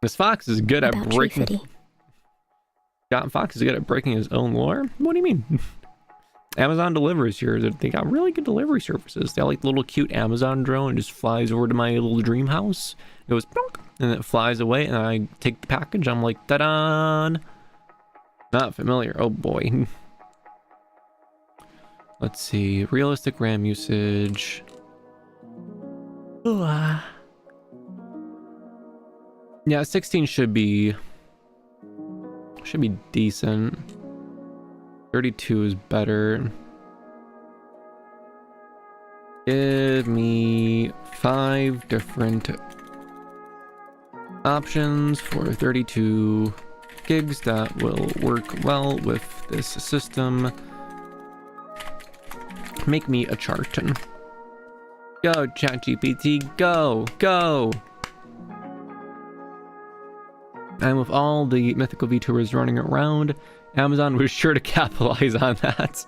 This Fox is good at breaking. Scott Fox is good at breaking his own lore? What do you mean? Amazon delivers here. They got really good delivery services. They have like little cute Amazon drone and just flies over to my little dream house. It goes plonk, and it flies away, and I take the package. I'm like, ta-da! Not familiar. Oh boy. Let's see. Realistic RAM usage. Yeah, 16 should be decent. 32 is better. Give me 5 different options for 32 gigs that will work well with this system. Make me a chart. Go, ChatGPT, go, go! And with all the mythical VTubers running around, Amazon was sure to capitalize on that.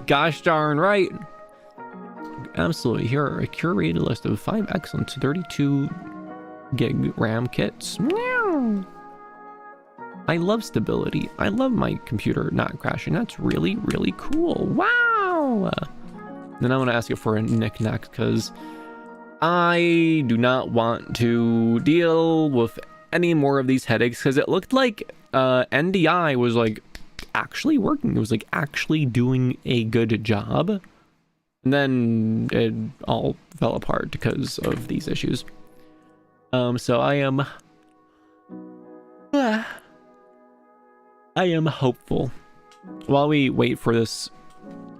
Gosh darn right. Absolutely. Here are a curated list of 5 excellent 32 gig RAM kits. Meow. I love stability. I love my computer not crashing. That's really, really cool. Wow. Then I want to ask you for a knick-knack because I do not want to deal with any more of these headaches because it looked like NDI was like actually working. It was like actually doing a good job. And then it all fell apart because of these issues. So I am hopeful. While we wait for this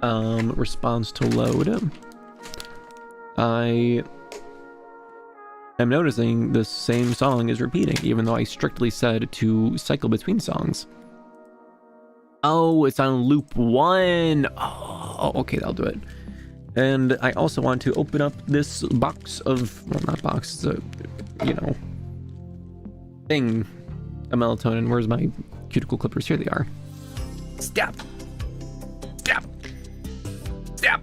response to load, I am noticing the same song is repeating, even though I strictly said to cycle between songs. Oh, it's on loop 1. Oh, okay, that'll do it. And I also want to open up this box of, well, not box, it's a, you know, thing, a melatonin. Where's my cuticle clippers? Here they are. Step! Step! Step!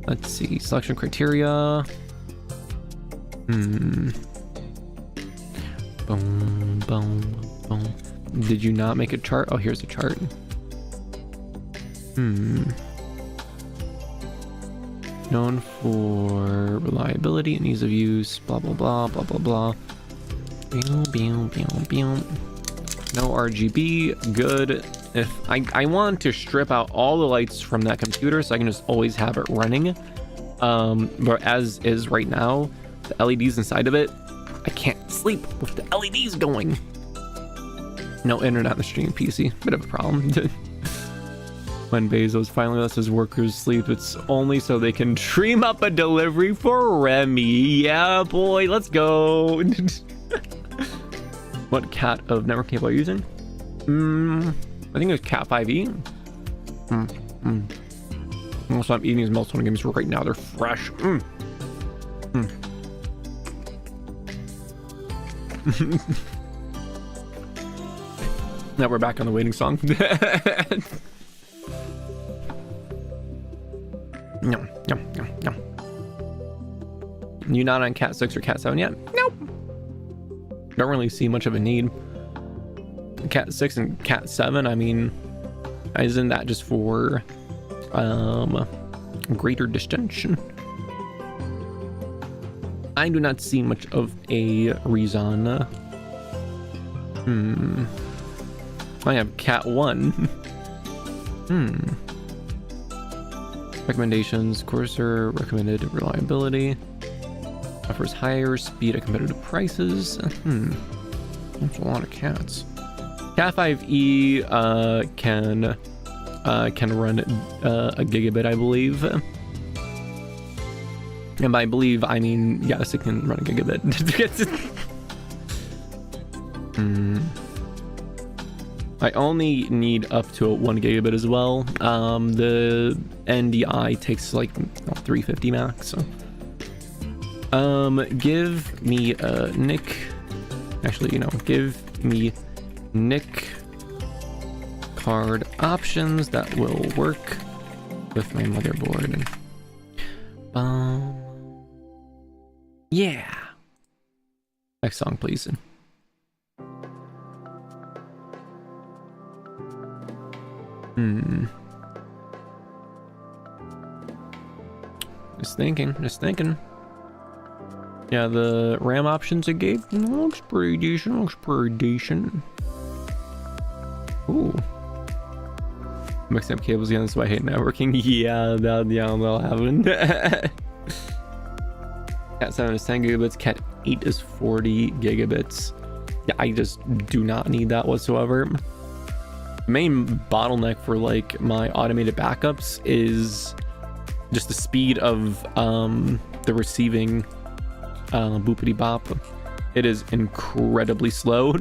Let's see, selection criteria. Boom, boom, boom. Did you not make a chart? Oh, here's a chart. Known for reliability and ease of use, blah, blah, blah, blah, blah, blah. No RGB, good. If I want to strip out all the lights from that computer so I can just always have it running. But as is right now, the LEDs inside of it, I can't sleep with the LEDs going. No internet on the stream PC, bit of a problem. When Bezos finally lets his workers sleep, it's only so they can dream up a delivery for Remi. Yeah, boy, let's go. What cat of network cable are you using? I think it was Cat 5e. Also, I'm eating these melatonin games right now. They're fresh. Now we're back on the waiting song. No. You not on Cat 6 or Cat 7 yet? Nope. Don't really see much of a need. Cat 6 and Cat 7, I mean, isn't that just for greater distinction? I do not see much of a reason. I have Cat 1. Recommendations. Courser recommended reliability. Offers higher speed at competitive prices. That's a lot of cats. Cat 5e can run a gigabit, I believe. And by believe, I mean, yes, it can run a gigabit. I only need up to a 1 gigabit as well. The NDI takes like 350 max. So. Give me a NIC. Actually, give me NIC card options that will work with my motherboard. Yeah. Next song, please. Just thinking. Yeah, the RAM options it gave looks pretty decent. Ooh. mixing up cables again. That's why I hate networking. Yeah, that'll happen. Cat 7 is 10 gigabits. Cat 8 is 40 gigabits. Yeah, I just do not need that whatsoever. The main bottleneck for like my automated backups is just the speed of the receiving boopity bop. It is incredibly slow.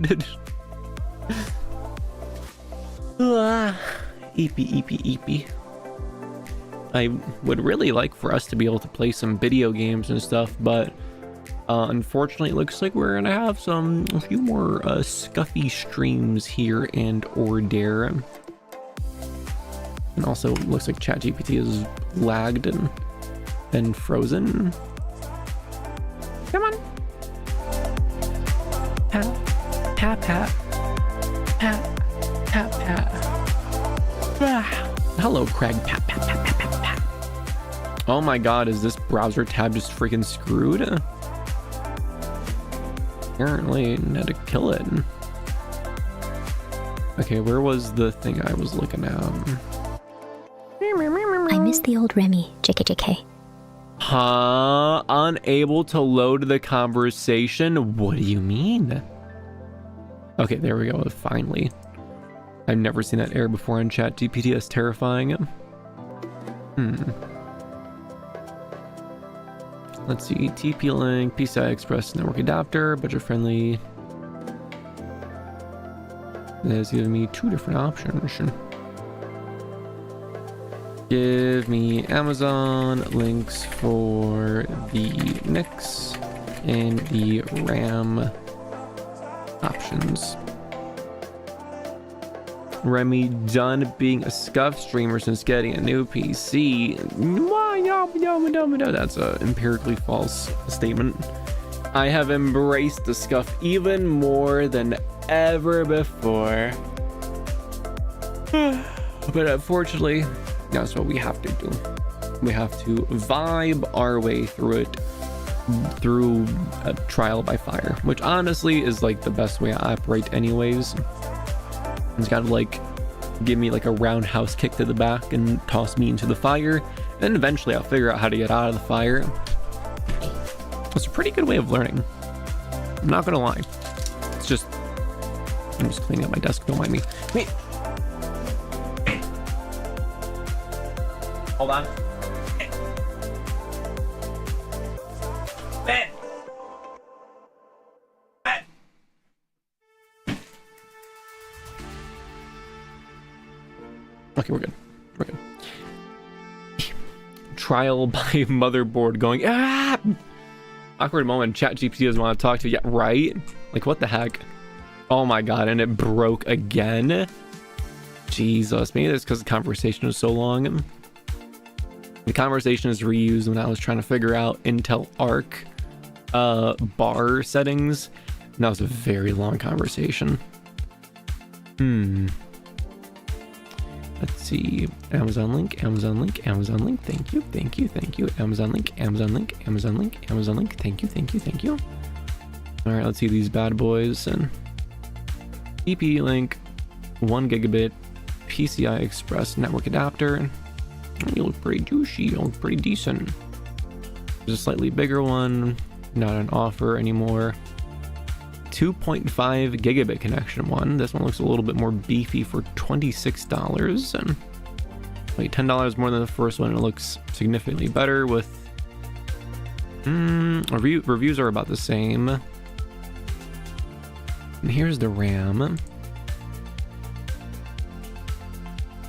Eepy. I would really like for us to be able to play some video games and stuff, but unfortunately it looks like we're gonna have a few more scuffy streams here and or there. And also it looks like ChatGPT is lagged and frozen. Come on. Pat. Hello, Craig. Pat. Oh my god, is this browser tab just freaking screwed? Apparently, I had to kill it. Okay, where was the thing I was looking at? I miss the old Remi, JK. Huh? Unable to load the conversation? What do you mean? Okay, there we go. Finally. I've never seen that error before on ChatGPT. That's terrifying. Let's see. TP Link, PCI Express network adapter, budget friendly. That's giving me two different options. Give me Amazon links for the NICs and the RAM options. Remi done being a scuff streamer since getting a new PC. That's a empirically false statement. I have embraced the scuff even more than ever before. But unfortunately, that's what we have to do. We have to vibe our way through it, through a trial by fire, which honestly is like the best way I operate anyways. It's gotta like give me like a roundhouse kick to the back and toss me into the fire, and eventually I'll figure out how to get out of the fire. It's a pretty good way of learning, I'm not gonna lie. It's just, I'm just cleaning up my desk, don't mind me. Wait, hold on. Okay, we're good. Trial by motherboard going, ah! Awkward moment, ChatGPT doesn't want to talk to you. Yeah, right? Like, what the heck? Oh my god, and it broke again? Jesus, maybe that's because the conversation was so long. The conversation is reused when I was trying to figure out Intel Arc bar settings. And that was a very long conversation. Let's see. Amazon link. Thank you. Amazon link. Thank you. All right, let's see these bad boys. And TP link, 1 gigabit, PCI Express network adapter. You look pretty juicy. You look pretty decent. There's a slightly bigger one, not on offer anymore. 2.5 gigabit connection one. This one looks a little bit more beefy for $26, and like $10 more than the first one. It looks significantly better with reviews are about the same. And here's the RAM.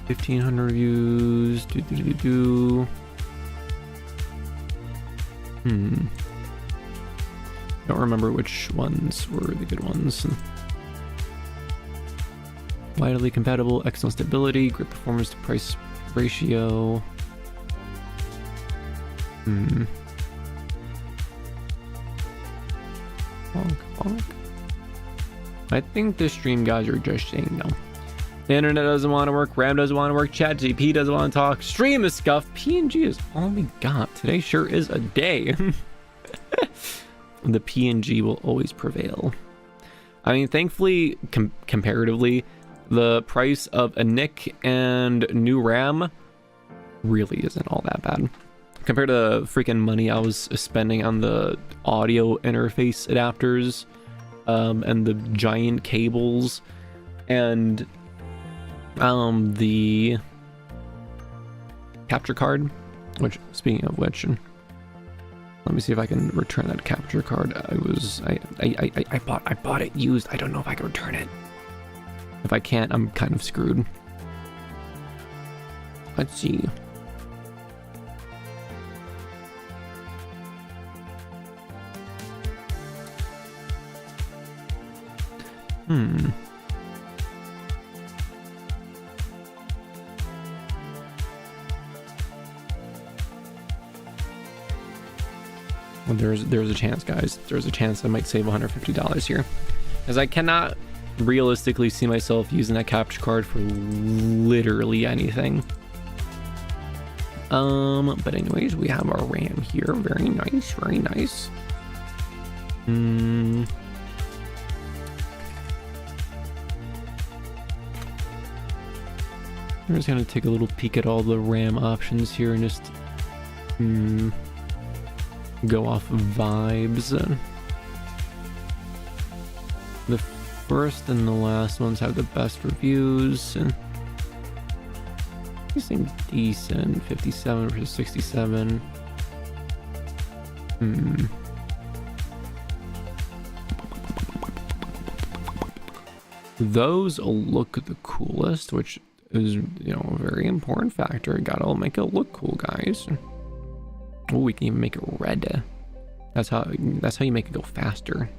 1,500 reviews. Don't remember which ones were the good ones. Widely compatible, excellent stability, great performance to price ratio. Bonk. I think the stream guys are just saying no. The internet doesn't want to work, RAM doesn't want to work, ChatGPT doesn't want to talk, stream is scuffed, PNG is all we got. Today sure is a day. The PNG will always prevail. I mean, thankfully, comparatively, the price of a NIC and new RAM really isn't all that bad compared to the freaking money I was spending on the audio interface adapters, and the giant cables, and the capture card. Which, speaking of which, let me see if I can return that capture card. I bought it used. I don't know if I can return it. If I can't, I'm kind of screwed. Let's see. Well, there's a chance, guys. There's a chance I might save $150 here, as I cannot realistically see myself using that capture card for literally anything. But anyways, we have our RAM here. Very nice, very nice. I'm just gonna take a little peek at all the RAM options here and just go off vibes. The first and the last ones have the best reviews. These seem decent. 57 versus 67. Those look the coolest, which is, you know, a very important factor. Gotta make it look cool, guys. Oh, we can even make it red. That's how you make it go faster.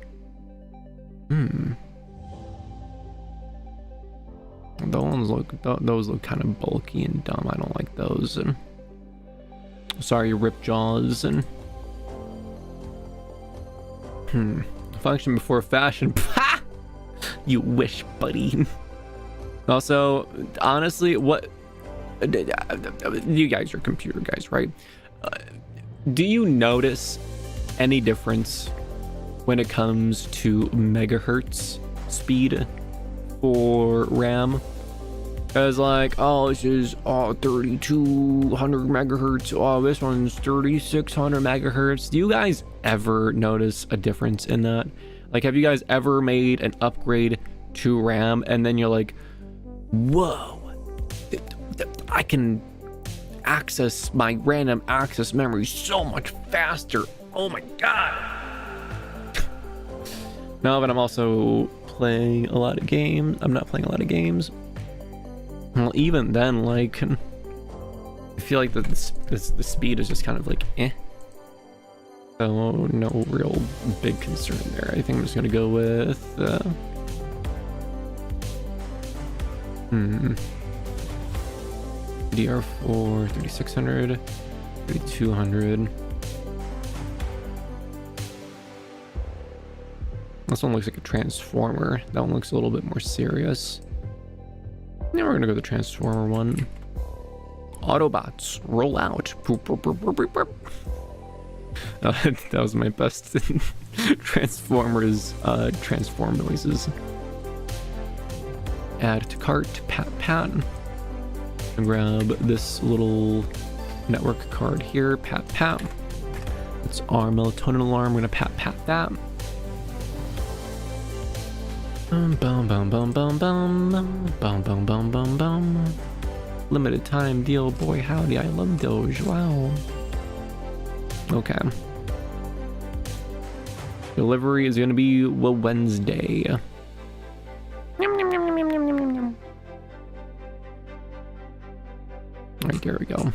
Those look kind of bulky and dumb. I don't like those. And sorry, rip jaws. And function before fashion. You wish, buddy. Also, honestly, what you guys are computer guys, right? Do you notice any difference when it comes to megahertz speed for RAM? Because like, oh, this is 3200 megahertz. Oh, this one's 3600 megahertz. Do you guys ever notice a difference in that? Like, have you guys ever made an upgrade to RAM and then you're like, whoa, I can access my random access memory so much faster. Oh my god. No, but I'm also playing a lot of games. I'm not playing a lot of games. Well, even then, like, I feel like the speed is just kind of like eh. So no real big concern there. I think I'm just gonna go with DR4 3600, 3200. This one looks like a transformer. That one looks a little bit more serious. Now we're gonna go the transformer one. Autobots, roll out. Boop, boop, boop, boop, boop, boop. That was my best Transformers transform noises. Add to cart, pat pat. And grab this little network card here, pat pat. It's our melatonin alarm. We're gonna pat pat that. Bum bum bum bum bum bum bum bum bum bum bum. Limited time deal, boy howdy, I love Doge. Wow. Okay. Delivery is gonna be Wednesday. Alright, there we go.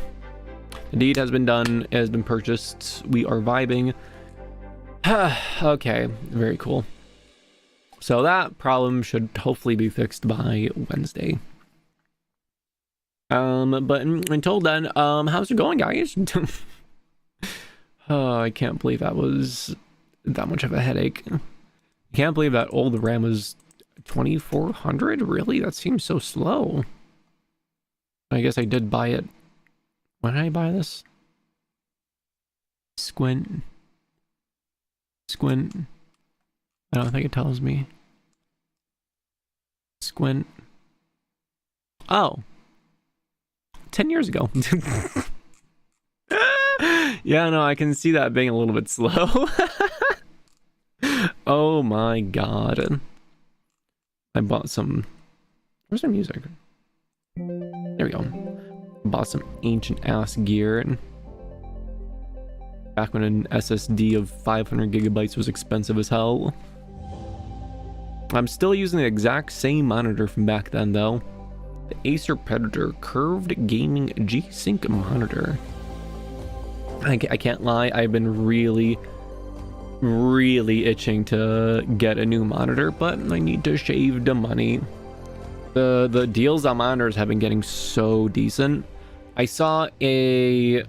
The deed has been done, it has been purchased. We are vibing. Okay, very cool. So that problem should hopefully be fixed by Wednesday. But until then, how's it going, guys? Oh, I can't believe that was that much of a headache. I can't believe that old RAM was 2400. Really? That seems so slow. I guess I did buy it. When did I buy this? Squint. Squint. I don't think it tells me. Squint. Oh. 10 years ago. Yeah, no, I can see that being a little bit slow. Oh my god. I bought some... Where's my music? There we go. Bought some ancient ass gear. And back when an SSD of 500 gigabytes was expensive as hell. I'm still using the exact same monitor from back then though. The Acer Predator Curved Gaming G-Sync monitor. I can't lie, I've been really itching to get a new monitor, but I need to shave the money. The deals on monitors have been getting so decent. I saw a I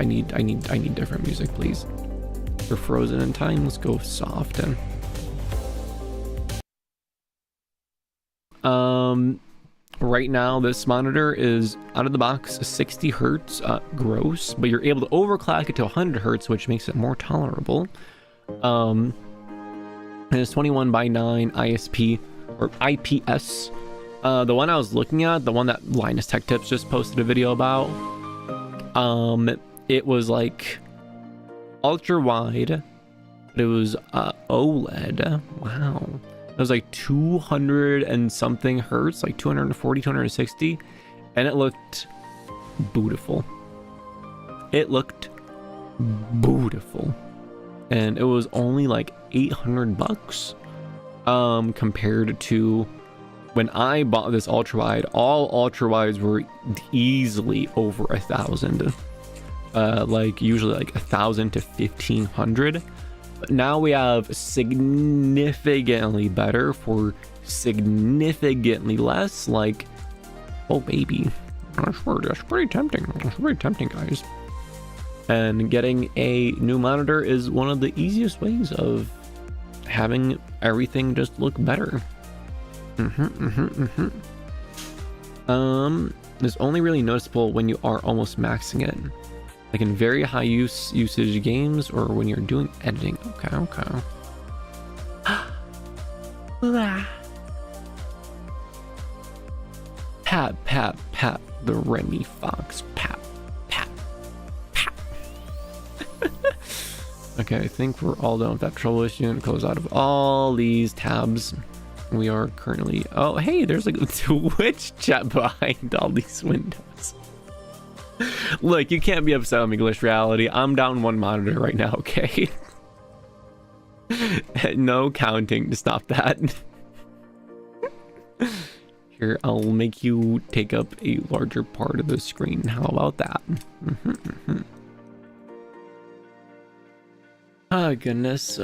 need different music, please. For Frozen in Time, let's go soft and right now this monitor is out of the box 60 hertz gross, but you're able to overclock it to 100 hertz, which makes it more tolerable. And it's 21:9 ISP or IPS. The one I was looking at, the one that Linus Tech Tips just posted a video about, it was like ultra wide, but it was OLED. Wow. It was like 200 and something hertz, like 240, 260, and it looked beautiful. It looked beautiful. And it was only like $800 compared to when I bought this ultra wide. All ultra wides were easily over 1,000, like usually like 1,000 to 1,500. But now we have significantly better for significantly less. Like, oh baby, I swear that's pretty tempting. That's pretty tempting, guys. And getting a new monitor is one of the easiest ways of having everything just look better. It's only really noticeable when you are almost maxing it, like in very high usage games or when you're doing editing. Okay. Pat the Remi Fox. Pat. Okay, I think we're all done with that trouble issue and close out of all these tabs. We are currently... Oh, hey, there's like a Twitch chat behind all these windows. Look, you can't be upset with me, Glitch Reality. I'm down one monitor right now, okay? No counting to stop that. Here, I'll make you take up a larger part of the screen. How about that? Oh, goodness.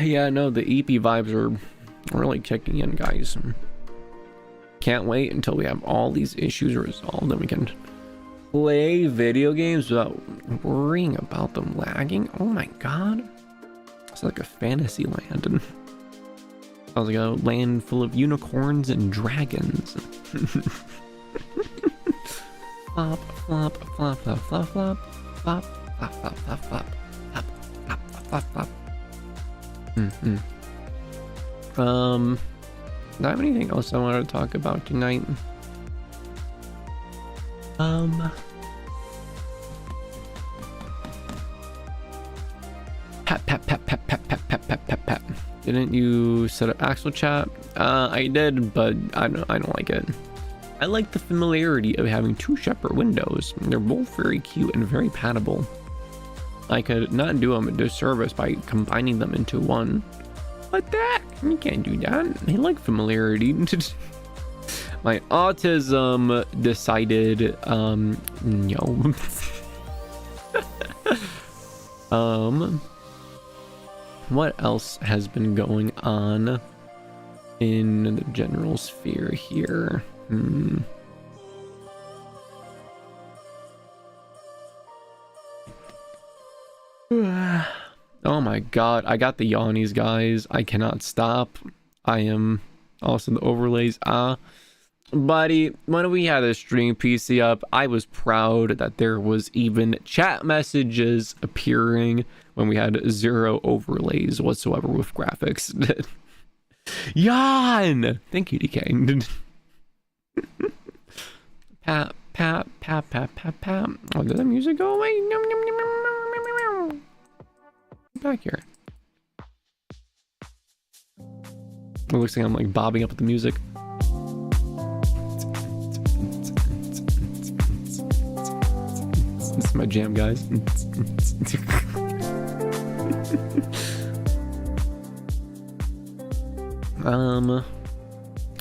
Yeah, no, the EP vibes are really kicking in, guys. Can't wait until we have all these issues resolved and we can play video games without worrying about them lagging. Oh my god. It's like a fantasy land. And sounds like a land full of unicorns and dragons. Flop, flop, flop, flop, flop, flop, flop, flop, flop, flop, flop, flop, flop, flop, flop. Do I have anything else I wanted to talk about tonight? Pat. Didn't you set up Axel chat? I did, but I don't like it. I like the familiarity of having two separate windows. They're both very cute and very patable. I could not do them a disservice by combining them into one. What the heck? You can't do that. I like familiarity. My autism decided, no. What else has been going on in the general sphere here? Oh my god, I got the yawnies, guys. I cannot stop. I am also the overlays. Buddy, when we had a stream PC up, I was proud that there was even chat messages appearing when we had 0 overlays whatsoever with graphics. Yawn! Thank you, DK. Pat, pat, pat, pat, pat, pat. Oh, did the music go away? Back here. It looks like I'm like bobbing up with the music. This is my jam, guys.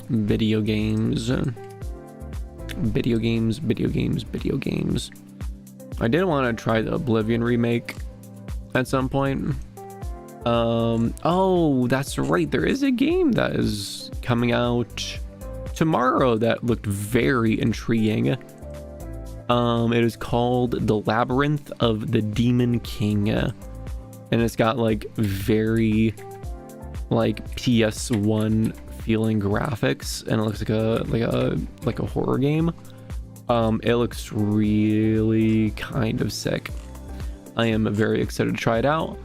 Video games. I did want to try the Oblivion remake at some point. Oh, that's right. There is a game that is coming out tomorrow that looked very intriguing. It is called The Labyrinth of the Demon King, and it's got like very like PS1 feeling graphics, and it looks like a horror game. It looks really kind of sick. I am very excited to try it out.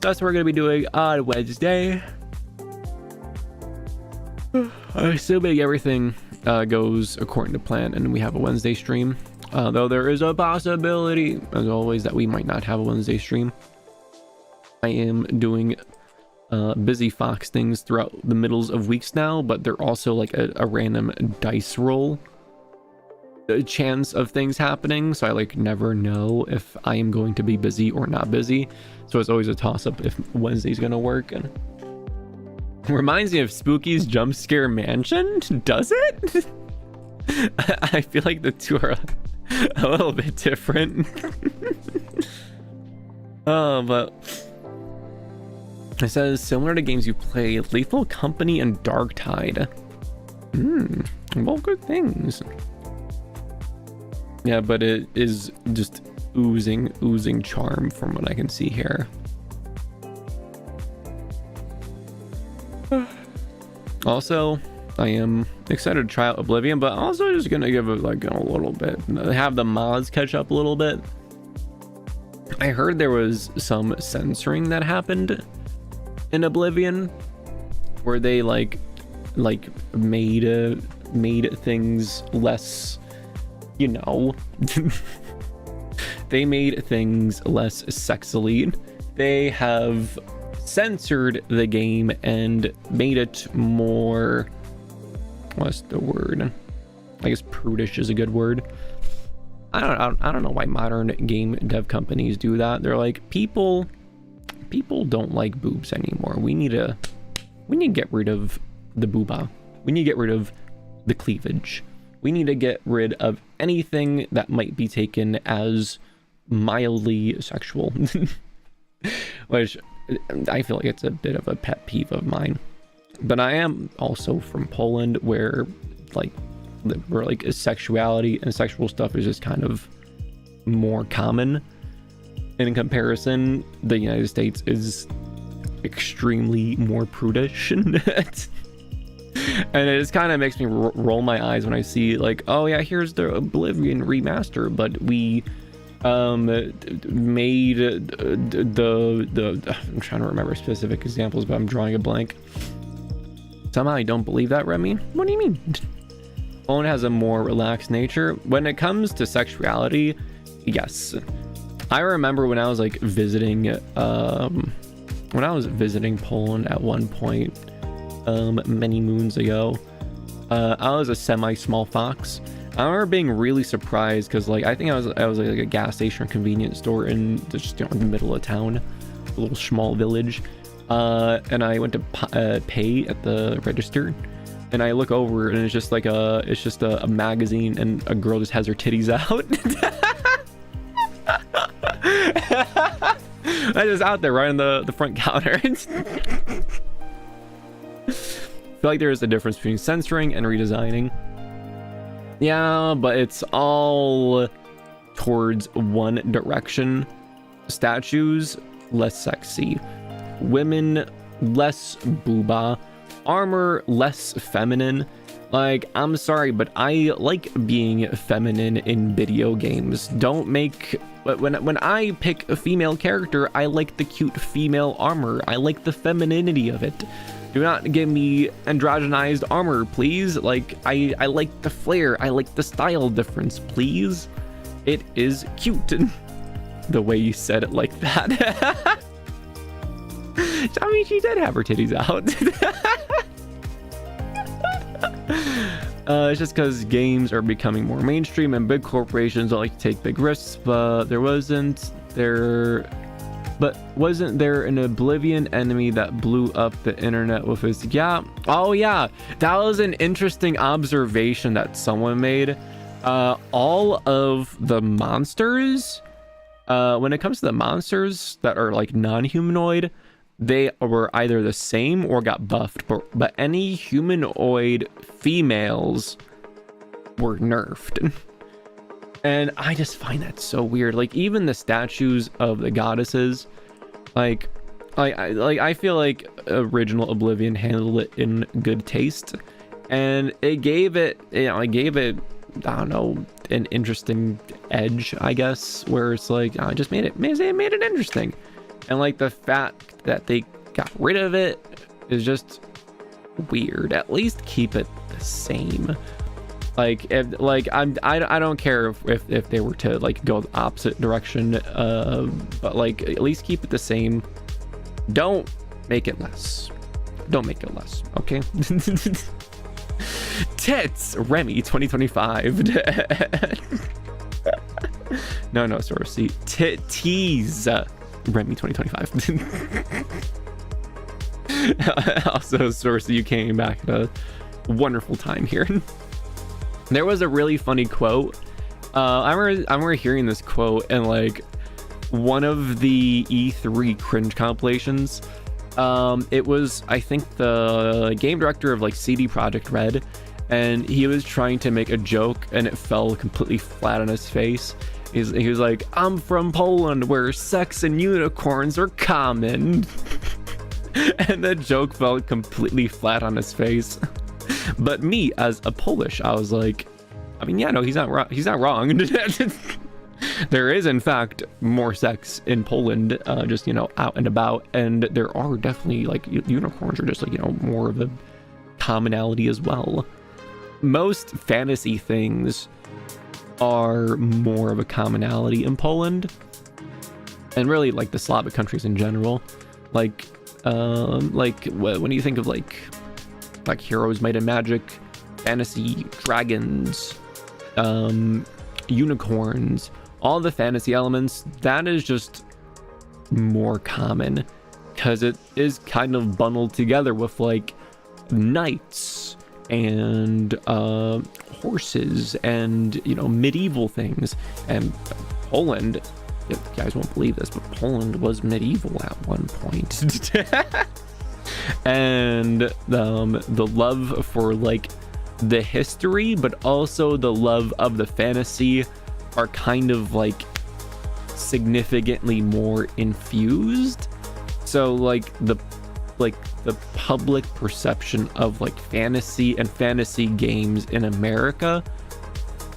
That's what we're gonna be doing on Wednesday. Assuming everything goes according to plan and we have a Wednesday stream. Though there is a possibility, as always, that we might not have a Wednesday stream. I am doing busy Fox things throughout the middles of weeks now, but they're also like a random dice roll chance of things happening, so I like never know if I am going to be busy or not busy. So it's always a toss-up if Wednesday's gonna work. And reminds me of Spooky's Jump Scare Mansion. Does it? I feel like the two are a little bit different. But it says similar to games you play, Lethal Company and Dark Tide. Both good things. Yeah, but it is just oozing charm from what I can see here. Also, I am excited to try out Oblivion, but also just gonna give it like a little bit, have the mods catch up a little bit. I heard there was some censoring that happened in Oblivion, where they like made things less, you know, they made things less sexily. They have censored the game and made it more, what's the word? I guess prudish is a good word. I don't know why modern game dev companies do that. They're like, people don't like boobs anymore. We need to get rid of the booba. We need to get rid of the cleavage. We need to get rid of anything that might be taken as mildly sexual. Which I feel like it's a bit of a pet peeve of mine. But I am also from Poland, where sexuality and sexual stuff is just kind of more common. And in comparison, the United States is extremely more prudish. And it just kind of makes me roll my eyes when I see like, oh yeah, here's the Oblivion remaster, but we made the I'm trying to remember specific examples, but I'm drawing a blank. Somehow I don't believe that, Remi. What do you mean? Poland has a more relaxed nature when it comes to sexuality. Yes, I remember when I was like visiting Poland at one point many moons ago. I was a semi-small fox. I remember being really surprised because like I think I was like a gas station or convenience store in just, in the middle of town, a little small village, and I went to pay at the register, and I look over and it's just a magazine and a girl just has her titties out. I just out there right on the front counter. I feel like there is a difference between censoring and redesigning. Yeah, but it's all towards one direction. Statues, less sexy. Women, less booba. Armor, less feminine. Like, I'm sorry, but I like being feminine in video games. Don't make... When I pick a female character, I like the cute female armor. I like the femininity of it. Do not give me androgenized armor, please. Like, I like the flair. I like the style difference, please. It is cute. The way you said it like that. I mean, she did have her titties out. It's just because games are becoming more mainstream and big corporations don't like to take big risks, but wasn't there an Oblivion enemy that blew up the internet with his... Yeah. Oh yeah, that was an interesting observation that someone made. All of the monsters, when it comes to the monsters that are like non-humanoid, they were either the same or got buffed, but any humanoid females were nerfed. And I just find that so weird. Like, even the statues of the goddesses, I feel like original Oblivion handled it in good taste, and it gave it, I don't know, an interesting edge, I guess, where it's like, I just made it interesting. And like the fact that they got rid of it is just weird. At least keep it the same. Like, if, like I don't care if they were to like go the opposite direction, but like at least keep it the same. Don't make it less. Don't make it less. Okay. Tits Remi 2025. No, sorry. See, titties. Remi 2025. Also, source, you came back at a wonderful time here. There was a really funny quote. I remember hearing this quote in like one of the E3 cringe compilations. It was, I think, the game director of like CD Projekt Red, and he was trying to make a joke and it fell completely flat on his face. He was like, I'm from Poland where sex and unicorns are common. And the joke fell completely flat on his face. But me, as a Polish, I was like, I mean, yeah, no, he's not wrong. There is, in fact, more sex in Poland, just, you know, out and about. And there are definitely, like, unicorns are just, like, you know, more of a commonality as well. Most fantasy things are more of a commonality in Poland, and really like the Slavic countries in general. Like when you think of like heroes, might and magic, fantasy, dragons, unicorns, all the fantasy elements, that is just more common because it is kind of bundled together with like knights and horses and, you know, medieval things. And Poland, you guys won't believe this, but Poland was medieval at one point. And the love for like the history, but also the love of the fantasy are kind of like significantly more infused. So like the public perception of like fantasy and fantasy games in America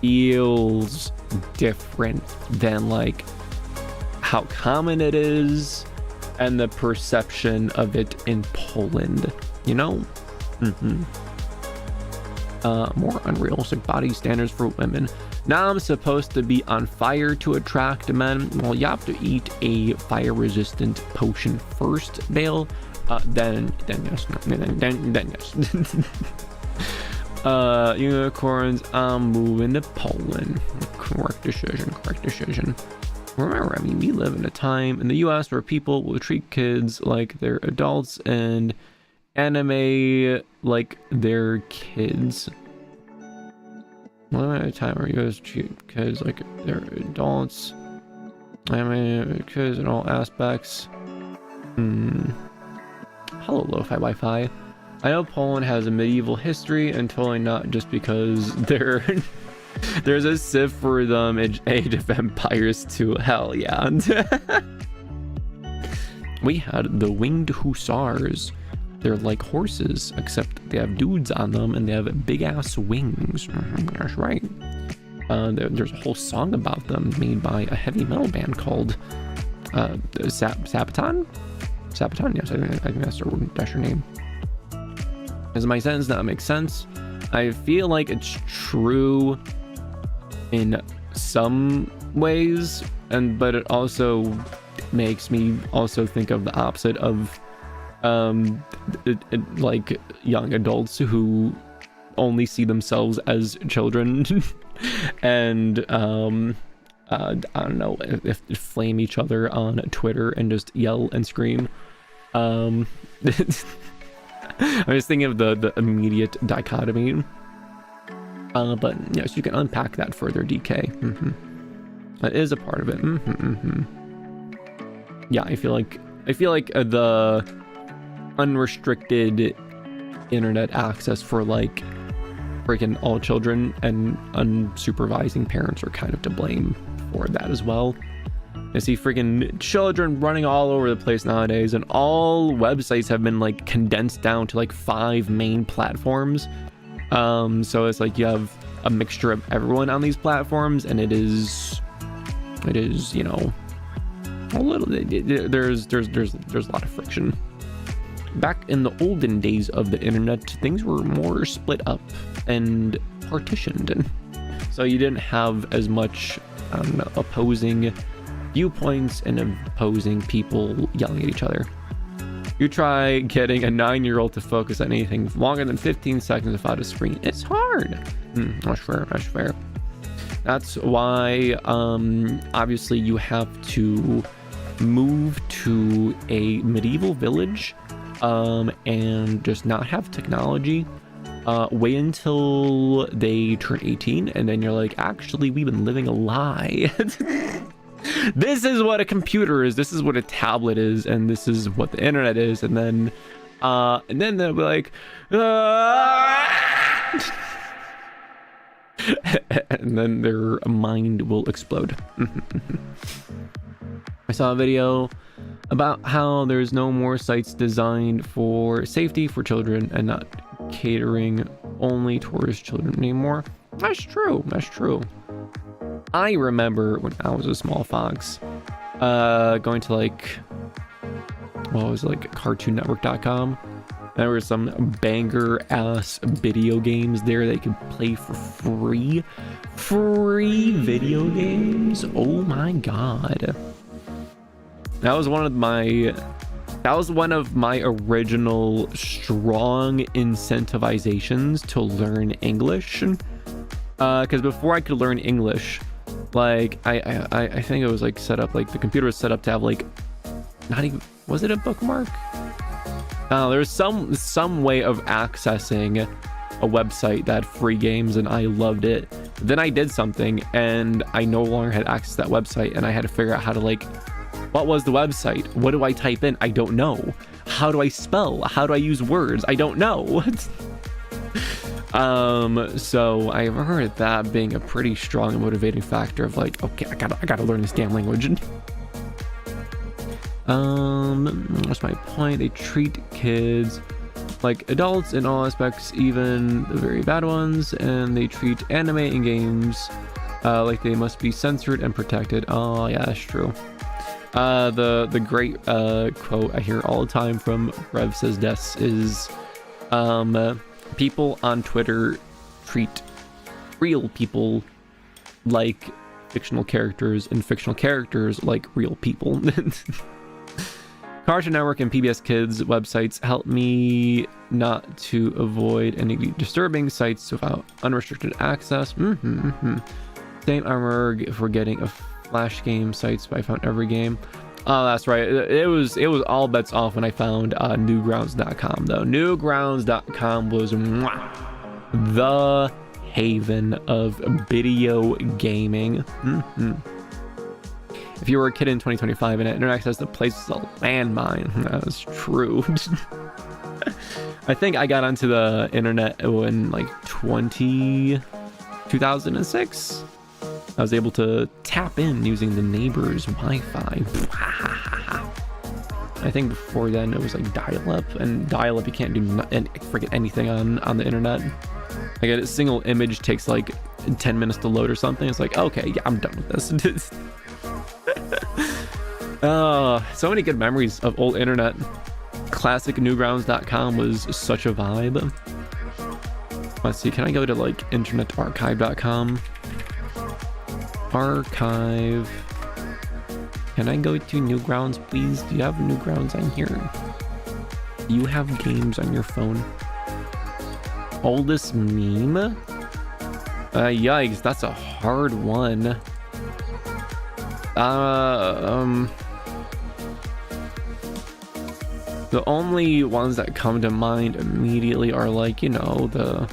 feels different than like how common it is and the perception of it in Poland, you know? More unrealistic body standards for women. Now I'm supposed to be on fire to attract men. Well, you have to eat a fire resistant potion first, Bale. Then yes. Unicorns, I'm moving to Poland. Correct decision. Remember, I mean, we live in a time in the US where people will treat kids like they're adults and anime like they're kids. What a time where you guys treat kids like they're adults. Anime kids in all aspects. Hello, Lo-Fi Wi-Fi. I know Poland has a medieval history, and totally not just because there's a civ for them in Age of Empires 2. Hell yeah. We had the Winged Hussars. they're like horses, except they have dudes on them and they have big ass wings. That's right. There's a whole song about them made by a heavy metal band called Sabaton? Sabaton, yes, I think that's her name. Does my sentence not make sense? I feel like it's true in some ways, but it also makes me also think of the opposite of like young adults who only see themselves as children and I don't know, if flame each other on Twitter and just yell and scream. I'm just thinking of the immediate dichotomy. But yes, you can unpack that further, DK. That is a part of it. Yeah, I feel like the unrestricted internet access for like freaking all children and unsupervising parents are kind of to blame for that as well. I see freaking children running all over the place nowadays, and all websites have been like condensed down to like 5 main platforms. So it's like you have a mixture of everyone on these platforms, and it is, you know, a little, there's a lot of friction. Back in the olden days of the internet, things were more split up and partitioned, and so you didn't have as much opposing viewpoints and opposing people yelling at each other. You try getting a 9-year-old to focus on anything longer than 15 seconds without a screen. It's hard. That's fair. That's why obviously you have to move to a medieval village and just not have technology. Wait until they turn 18, and then you're like, actually, we've been living a lie. This is what a computer is, this is what a tablet is, and this is what the internet is. And then they'll be like, and then their mind will explode. I saw a video about how there's no more sites designed for safety for children and not catering only towards children anymore. That's true. I remember when I was a small fox, going to like, what was it, like cartoonnetwork.com. There were some banger ass video games there that you could play for free. Free video games. Oh my god. That was one of my original strong incentivizations to learn English. Because before I could learn English, like I think it was like set up, like the computer was set up to have like, not even, was it a bookmark? There was some way of accessing a website that had free games, and I loved it. Then I did something and I no longer had access to that website, and I had to figure out how to, like, what was the website? What do I type in? I don't know. How do I spell? How do I use words? I don't know. So I heard that being a pretty strong motivating factor of like, okay, I gotta learn this damn language. What's my point? They treat kids like adults in all aspects, even the very bad ones, and they treat anime and games like they must be censored and protected. Oh yeah, that's true. The great quote I hear all the time from Rev Says Des is people on Twitter treat real people like fictional characters, and fictional characters like real people. Cartoon Network and PBS Kids websites help me not to avoid any disturbing sites without unrestricted access. Same armor for getting a Flash game sites, but I found every game. Oh, that's right. It was all bets off when I found Newgrounds.com though. Newgrounds.com was the haven of video gaming. If you were a kid in 2025 and had internet access, the place was a landmine. That was true. I think I got onto the internet in like 2006. I was able to tap in using the neighbor's Wi-Fi. I think before then it was like dial-up, and dial-up you can't do freaking anything on the internet. Like a single image takes like 10 minutes to load or something. It's like, okay, yeah, I'm done with this. So many good memories of old internet. Classic newgrounds.com was such a vibe. Let's see, can I go to like internetarchive.com? Archive. Can I go to Newgrounds, please? Do you have Newgrounds on here? Do you have games on your phone? Oldest meme? Yikes, that's a hard one. The only ones that come to mind immediately are like, you know, the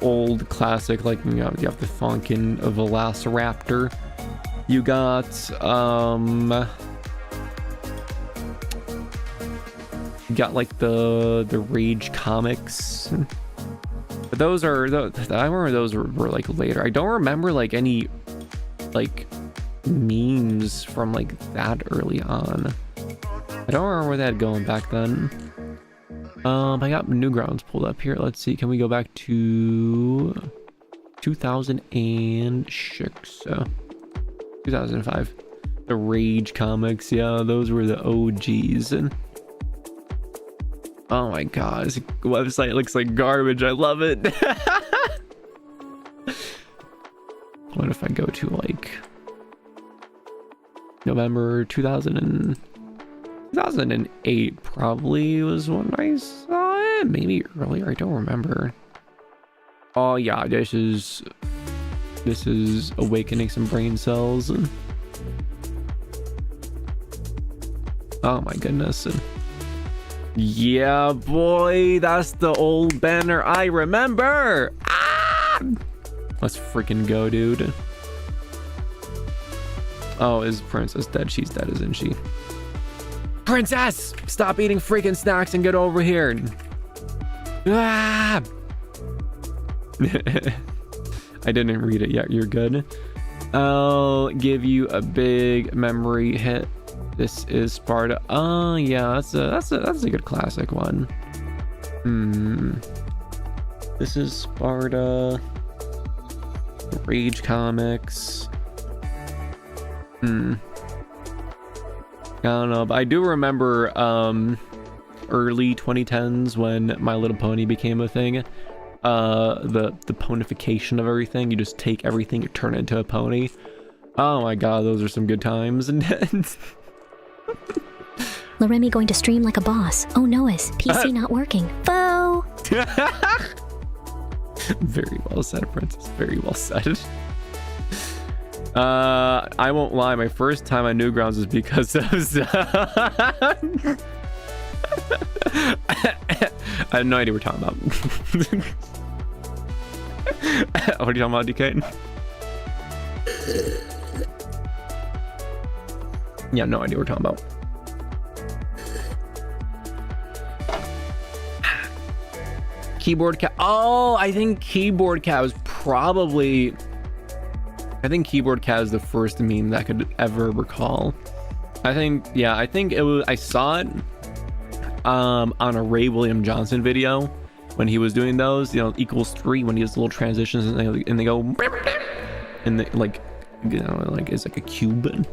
old classic, like, you know, you have the Funkin' Velociraptor. You got like the Rage comics, but those are I remember those were like later. I don't remember like any like memes from like that early on. I don't remember that going back then. I got Newgrounds pulled up here. Let's see, can we go back to 2006? 2005. The Rage comics, yeah, those were the OGs. And oh my god, this website looks like garbage. I love it. What if I go to like November 2008 probably was when I saw it. Maybe earlier, I don't remember. Oh yeah, this is awakening some brain cells. Oh my goodness. Yeah, boy, that's the old banner I remember. Ah! Let's freaking go, dude. Oh, is Princess dead? She's dead, isn't she? Princess, stop eating freaking snacks and get over here. Ah! I didn't read it yet. You're good. I'll give you a big memory hit. This is Sparta. Oh yeah, that's a good classic one. This is Sparta. Rage comics. I don't know, but I do remember early 2010s when My Little Pony became a thing. The ponification of everything. You just take everything, you turn it into a pony. Oh my god, those are some good times. Remi going to stream like a boss. Oh no, is PC not working. Faux! Very well said, Princess. Very well said. I won't lie, my first time on Newgrounds was because of I have no idea what we're talking about. What are you talking about, DK? Yeah, no idea what we're talking about. Keyboard Cat. Oh, I think Keyboard Cat was probably... I think Keyboard Cat is the first meme that I could ever recall. I think it was... I saw it on a Ray William Johnson video when he was doing those, you know, =3 when he has little transitions and they go... And they, like, you know, like it's like a cube.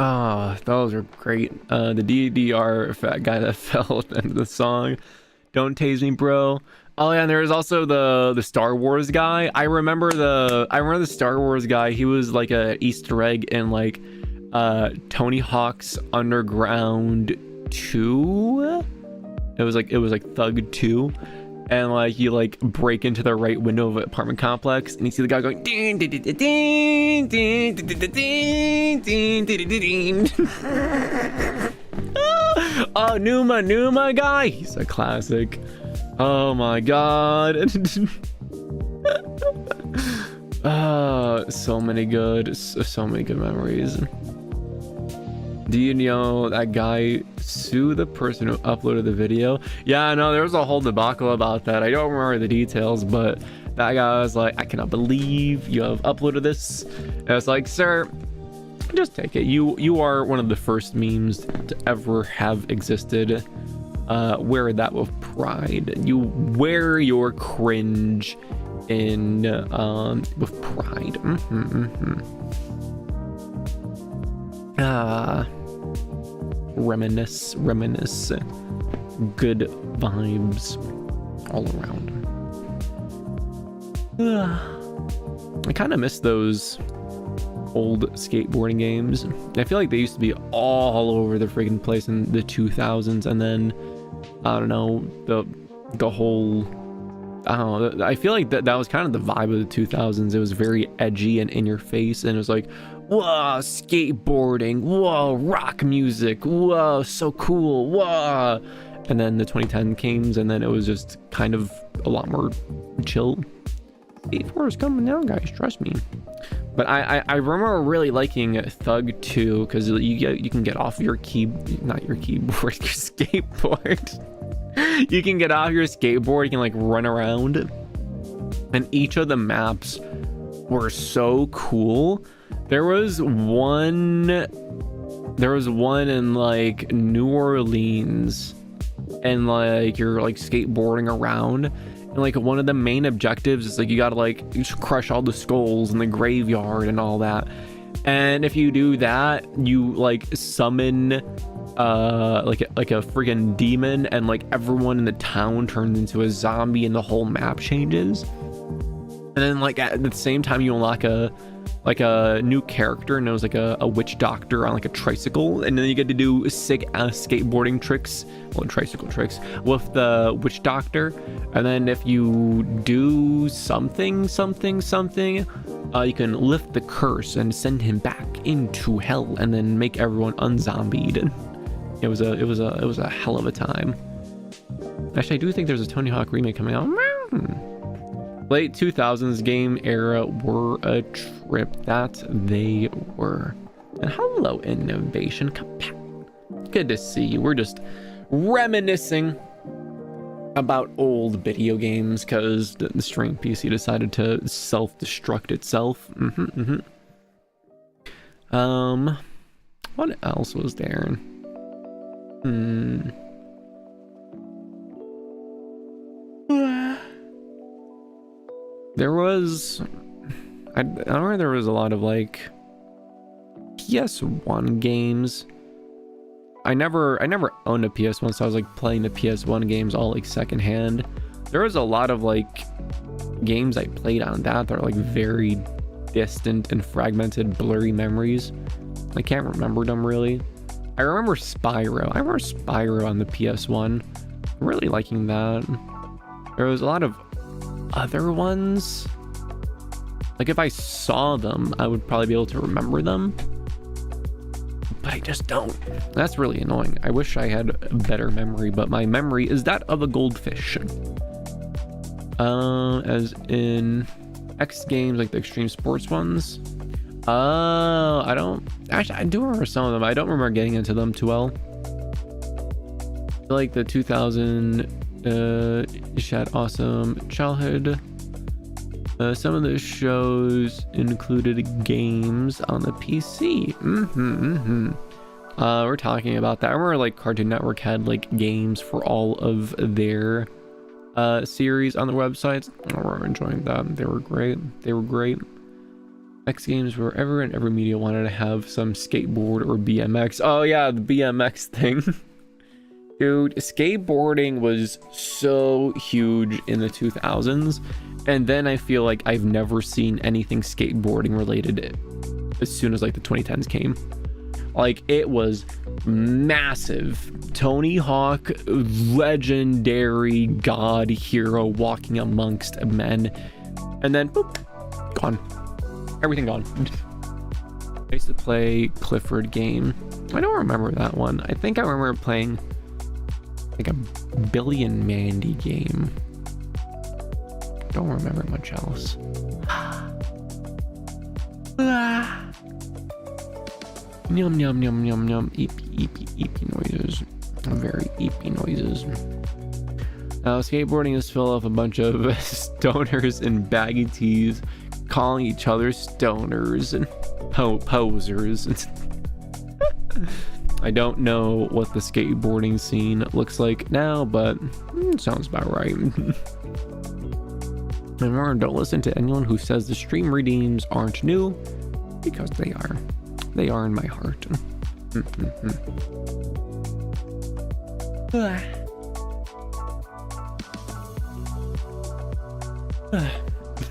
Oh, those are great. The DDR fat guy that fell at the end of the song. Don't tase me, bro. Oh yeah, and there was also the Star Wars guy. I remember the Star Wars guy. He was like a Easter egg in like Tony Hawk's Underground 2. It was like Thug 2. And like you like break into the right window of an apartment complex and you see the guy going ding ding ding ding ding ding ding ding. Oh, Numa guy, he's a classic. Oh my god. So many good memories. Do you know that guy sued the person who uploaded the video? Yeah, no, there was a whole debacle about that. I don't remember the details, but that guy was like, I cannot believe you have uploaded this. And I was like, sir, Just take it. You are one of the first memes to ever have existed. Wear that with pride. You wear your cringe in with pride. Reminisce. Good vibes all around. I kind of miss those old skateboarding games. I feel like they used to be all over the friggin' place in the 2000s, and then I don't know, the whole, I don't know, I feel like that was kind of the vibe of the 2000s. It was very edgy and in your face, and it was like, whoa, skateboarding, whoa, rock music, whoa, so cool, whoa. And then the 2010 came, and then it was just kind of a lot more chill. Skate 4 is coming now, guys, trust me. But I remember really liking Thug 2 because you can get off your not your keyboard, your skateboard. You can get off your skateboard, you can like run around, and each of the maps were so cool. There was one in like New Orleans, and like you're like skateboarding around, and like one of the main objectives is like you gotta like crush all the skulls in the graveyard and all that. And if you do that, you like summon like a friggin' demon, and like everyone in the town turns into a zombie and the whole map changes. And then like at the same time you unlock a new character, known as like a witch doctor on like a tricycle, and then you get to do sick skateboarding tricks, well, tricycle tricks with the witch doctor. And then if you do something, you can lift the curse and send him back into hell, and then make everyone unzombied. It was a hell of a time. Actually, I do think there's a Tony Hawk remake coming out. Late 2000s game era were a trip, that they were. And hello, Innovation. Good to see you. We're just reminiscing about old video games because the stream PC decided to self-destruct itself. What else was there? There was, I remember there was a lot of like PS1 games. I never owned a PS1, so I was like playing the PS1 games all like secondhand. There was a lot of like games I played on that are like very distant and fragmented, blurry memories. I can't remember them really. I remember Spyro. I remember Spyro on the PS1. I'm really liking that. There was a lot of other ones. Like if I saw them, I would probably be able to remember them. But I just don't. That's really annoying. I wish I had a better memory, but my memory is that of a goldfish. As in X games, like the extreme sports ones. I don't actually, I do remember some of them. I don't remember getting into them too well. Like the 2000 Shad Awesome Childhood. Some of the shows included games on the PC. We're talking about that. I remember like Cartoon Network had like games for all of their series on their websites. I remember enjoying them. They were great. X Games were every media wanted to have some skateboard or BMX. Oh yeah, the BMX thing. Dude, skateboarding was so huge in the 2000s, and then I feel like I've never seen anything skateboarding related as soon as like the 2010s came. Like it was massive. Tony Hawk, legendary god hero walking amongst men, and then boop, gone. Everything gone. I used to play Clifford game. I don't remember that one. I think I remember playing like a Billy and Mandy game. Don't remember much else. Yum yum yum yum yum. Eepy noises. Very eepy noises. Now skateboarding is full of a bunch of stoners in baggy tees calling each other stoners. And posers. I don't know what the skateboarding scene looks like now, but sounds about right. Remember, don't listen to anyone who says the stream redeems aren't new, because they are. They are in my heart.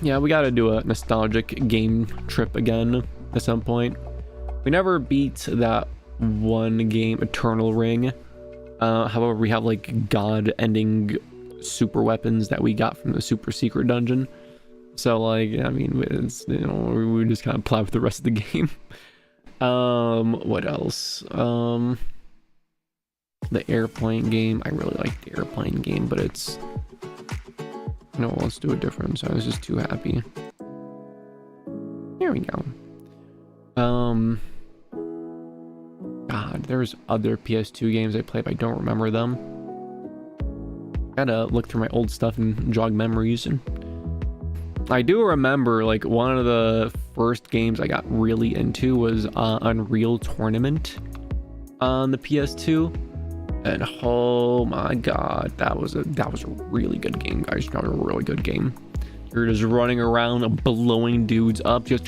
Yeah, we gotta do a nostalgic game trip again at some point. We never beat that one game, Eternal Ring. However, we have like god-ending super weapons that we got from the super secret dungeon. So like, I mean, it's, you know, we just kind of plow with the rest of the game. What else? The airplane game. I really like the airplane game, but it's, no, let's do a different. So I was just too happy. Here we go. God, there's other PS2 games I played, but I don't remember them. Gotta look through my old stuff and jog memories. And I do remember, like, one of the first games I got really into was Unreal Tournament on the PS2. And oh my god, that was a really good game, guys. That was a really good game. You're just running around blowing dudes up, just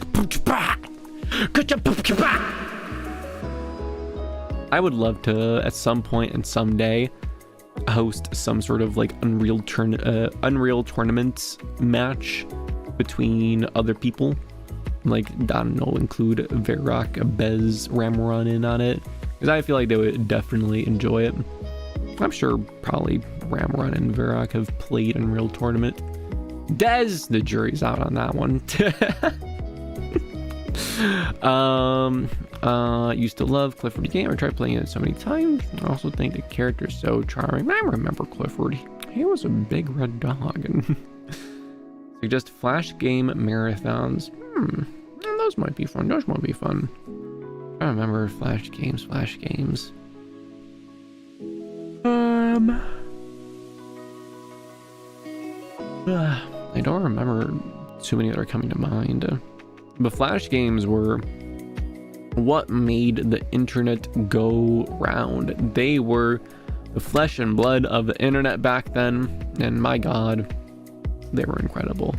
I would love to at some point and someday host some sort of like Unreal Tournament match between other people. Like, I don't know, include Varrock, Bez, Ramrun in on it, because I feel like they would definitely enjoy it. I'm sure probably Ramrun and Varrock have played Unreal Tournament. Dez, the jury's out on that one. Used to love Clifford the game. I tried playing it so many times. I also think the character's so charming. I remember Clifford. He was a big red dog. And suggest flash game marathons. Those might be fun. Those might be fun. I remember flash games. I don't remember too many that are coming to mind. But flash games were what made the internet go round. They were the flesh and blood of the internet back then, and my god, they were incredible.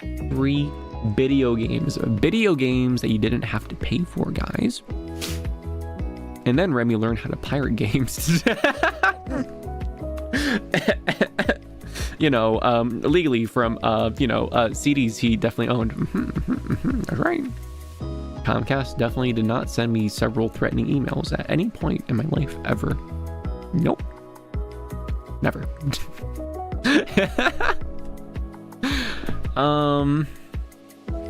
3 video games that you didn't have to pay for, guys. And then Remi learned how to pirate games. You know, legally from, CDs he definitely owned. That's right. Comcast definitely did not send me several threatening emails at any point in my life, ever. Nope. Never.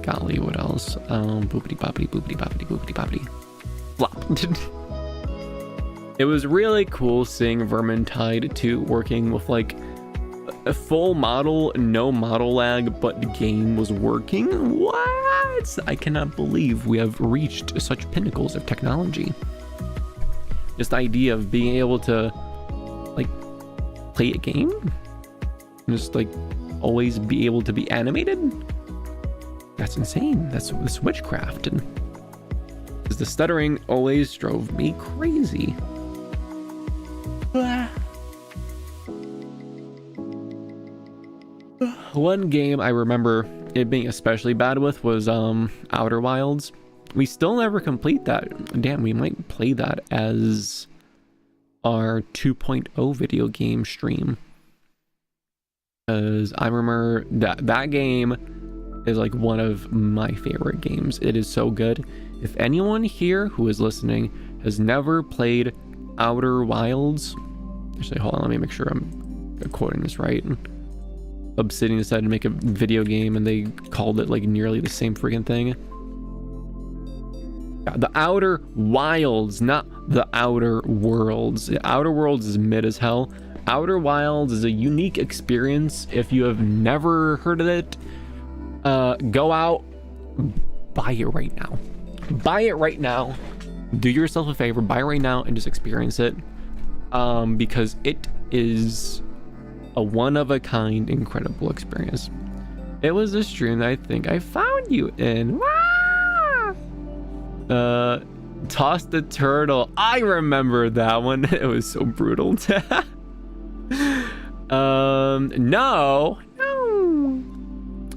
Golly, what else? Boopity boppity. Flop. It was really cool seeing Vermintide 2 working with like a full model, no model lag, but the game was working. What? I cannot believe we have reached such pinnacles of technology. Just the idea of being able to like play a game, just like always be able to be animated. That's insane. That's witchcraft. And because the stuttering always drove me crazy. One game I remember it being especially bad with was Outer Wilds. We still never complete that. Damn, we might play that as our 2.0 video game stream. Because I remember that game is like one of my favorite games. It is so good. If anyone here who is listening has never played Outer Wilds, actually, hold on, let me make sure I'm quoting this right. Obsidian decided to make a video game and they called it like nearly the same freaking thing. Yeah, the Outer Wilds, not the Outer Worlds. The Outer Worlds is mid as hell. Outer Wilds is a unique experience. If you have never heard of it, go out, buy it right now. Buy it right now. Do yourself a favor, buy it right now and just experience it. Because it is a one-of-a-kind incredible experience. It was a stream that I think I found you in. Toss the turtle. I remember that one. It was so brutal. No.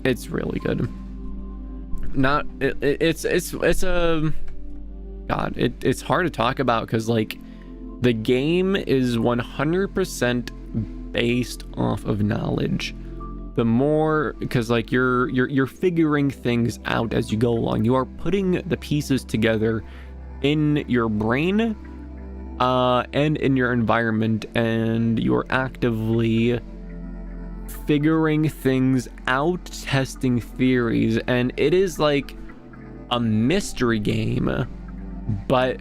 It's really good. It's hard to talk about because like the game is 100% based off of knowledge. The more, because like you're figuring things out as you go along. You are putting the pieces together in your brain and in your environment, and you're actively figuring things out, testing theories, and it is like a mystery game. But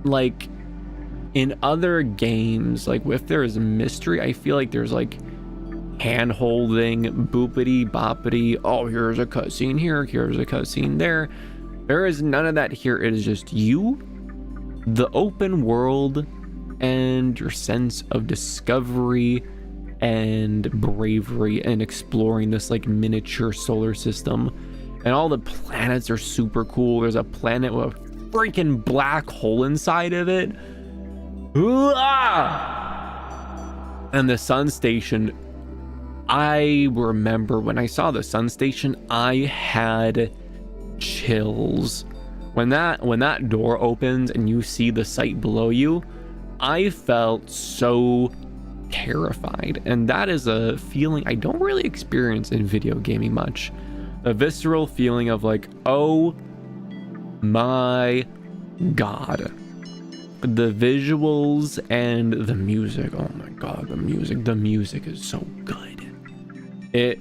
like in other games, like if there is a mystery, I feel like there's like hand holding, boopity boppity, oh here's a cutscene here, here's a cutscene there. There is none of that here. It is just you, the open world, and your sense of discovery and bravery and exploring this like miniature solar system. And all the planets are super cool. There's a planet with a freaking black hole inside of it. And the sun station, I remember when I saw the sun station, I had chills. When that door opens and you see the sight below you, I felt so terrified. And that is a feeling I don't really experience in video gaming much. A visceral feeling of like, oh my god. The visuals and the music, oh my god, the music is so good. You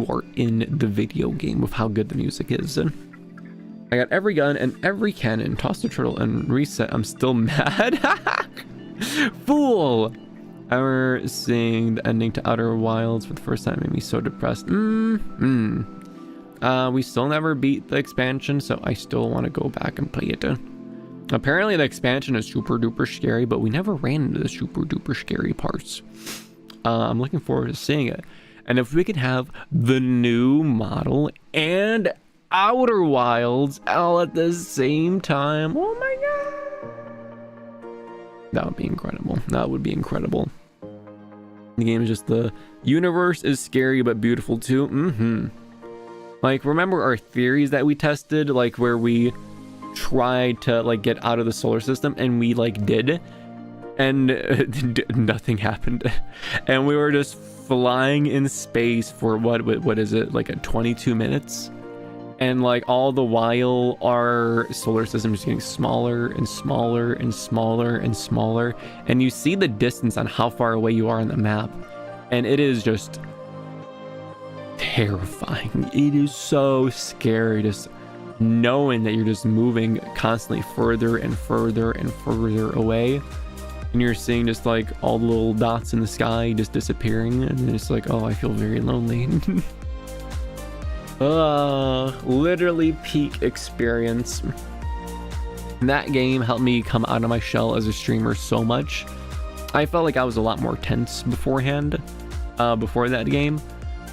are in the video game with how good the music is. I got every gun and every cannon, tossed the turtle and reset. I'm still mad. Fool. I remember seeing the ending to Outer Wilds for the first time. It made me so depressed. We still never beat the expansion, so I still want to go back and play it. Apparently the expansion is super duper scary, but we never ran into the super duper scary parts. I'm looking forward to seeing it. And if we could have the new model and Outer Wilds all at the same time, oh my god, that would be incredible. That would be incredible. The game is just, the universe is scary but beautiful too. Like, remember our theories that we tested, like where we tried to like get out of the solar system, and we like did, and nothing happened, and we were just flying in space for what is it, like a 22 minutes, and like all the while our solar system is getting smaller and smaller and smaller and smaller, and you see the distance on how far away you are on the map, and it is just terrifying. It is so scary, just knowing that you're just moving constantly further and further and further away, and you're seeing just like all the little dots in the sky just disappearing, and it's like, oh, I feel very lonely. Literally peak experience. That game helped me come out of my shell as a streamer so much. I felt like I was a lot more tense beforehand, before that game,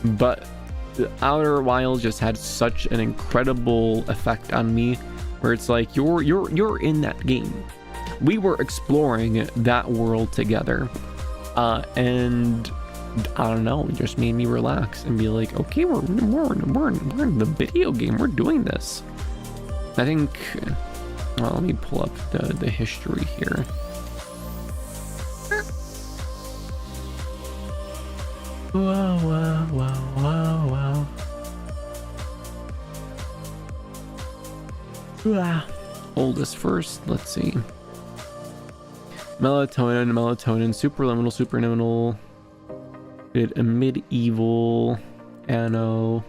but the Outer Wilds just had such an incredible effect on me, where it's like you're in that game. We were exploring that world together, and I don't know, it just made me relax and be like, okay, we're in the video game, we're doing this. I think, well, let me pull up the history here. Wow, wow, wow, wow, wow. Oldest first, let's see. Melatonin, superliminal, did a medieval, anno.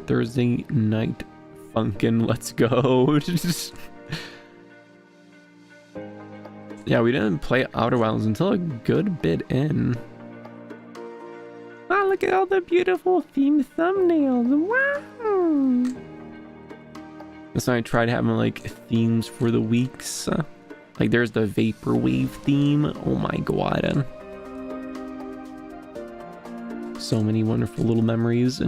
Thursday night funkin', let's go. Yeah, we didn't play Outer Wilds until a good bit in. Wow, look at all the beautiful theme thumbnails. Wow. So I tried having like themes for the weeks. Like there's the Vaporwave theme. Oh my god. so many wonderful little memories.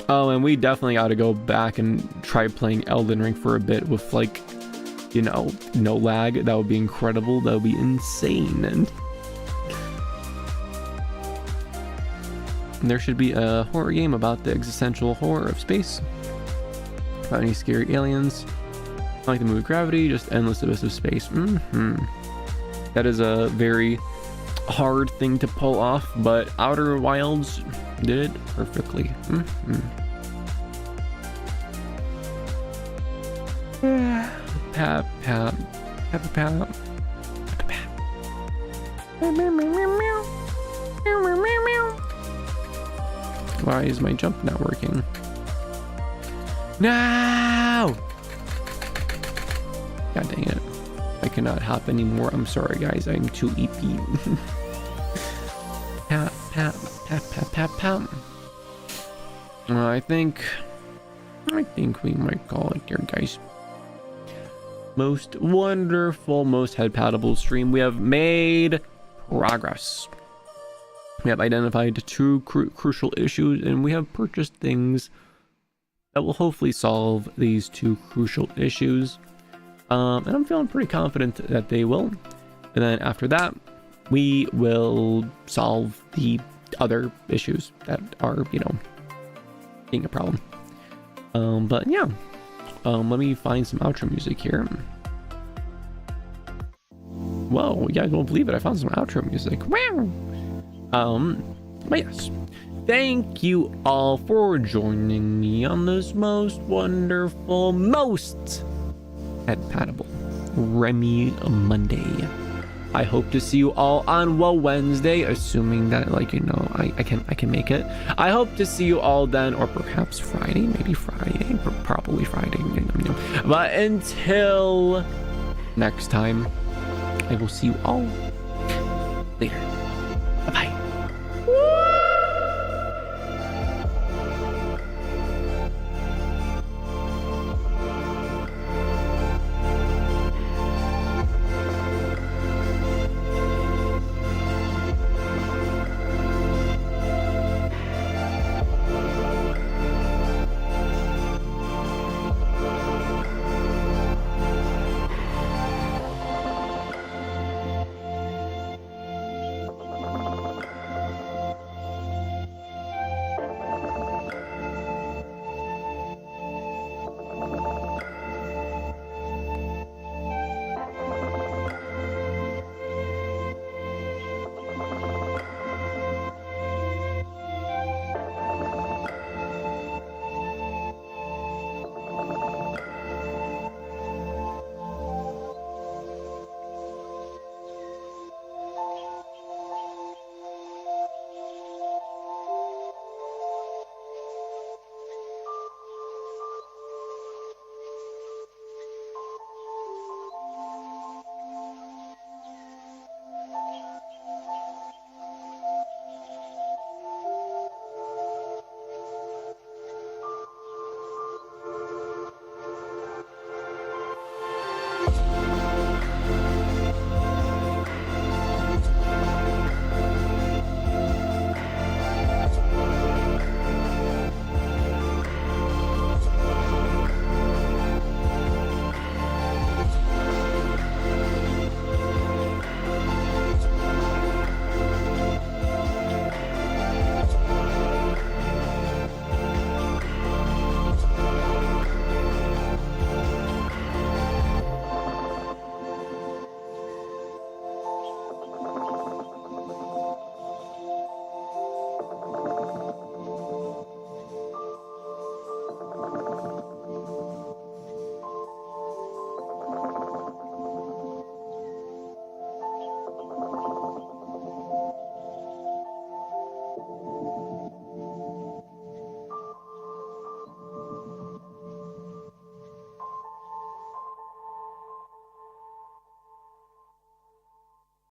Oh, and we definitely ought to go back and try playing Elden Ring for a bit with, like, you know, no lag. That would be incredible. That would be insane. And there should be a horror game about the existential horror of space. About any scary aliens. Like the movie Gravity, just endless abyss of space. That is a very hard thing to pull off, but Outer Wilds did it perfectly. Pap, pap, pap, pap, pap. Why is my jump not working? No! God dang it. I cannot hop anymore. I'm sorry, guys. I'm too EP. Pap, pap, pap, pap, pap, pap. I think we might call it here, guys. Most wonderful, most head-patable stream. We have made progress. We have identified two crucial issues, and we have purchased things that will hopefully solve these two crucial issues. And I'm feeling pretty confident that they will. And then after that, we will solve the other issues that are, you know, being a problem. But yeah, let me find some outro music here. Whoa, you guys won't believe it. I found some outro music. Wow. But yes, thank you all for joining me on this most wonderful, most head-patable Remi Monday. I hope to see you all on Wednesday, assuming that, like, you know, I can make it. I hope to see you all then, or perhaps Friday, maybe Friday, probably Friday. You know. But until next time, I will see you all later. Bye-bye.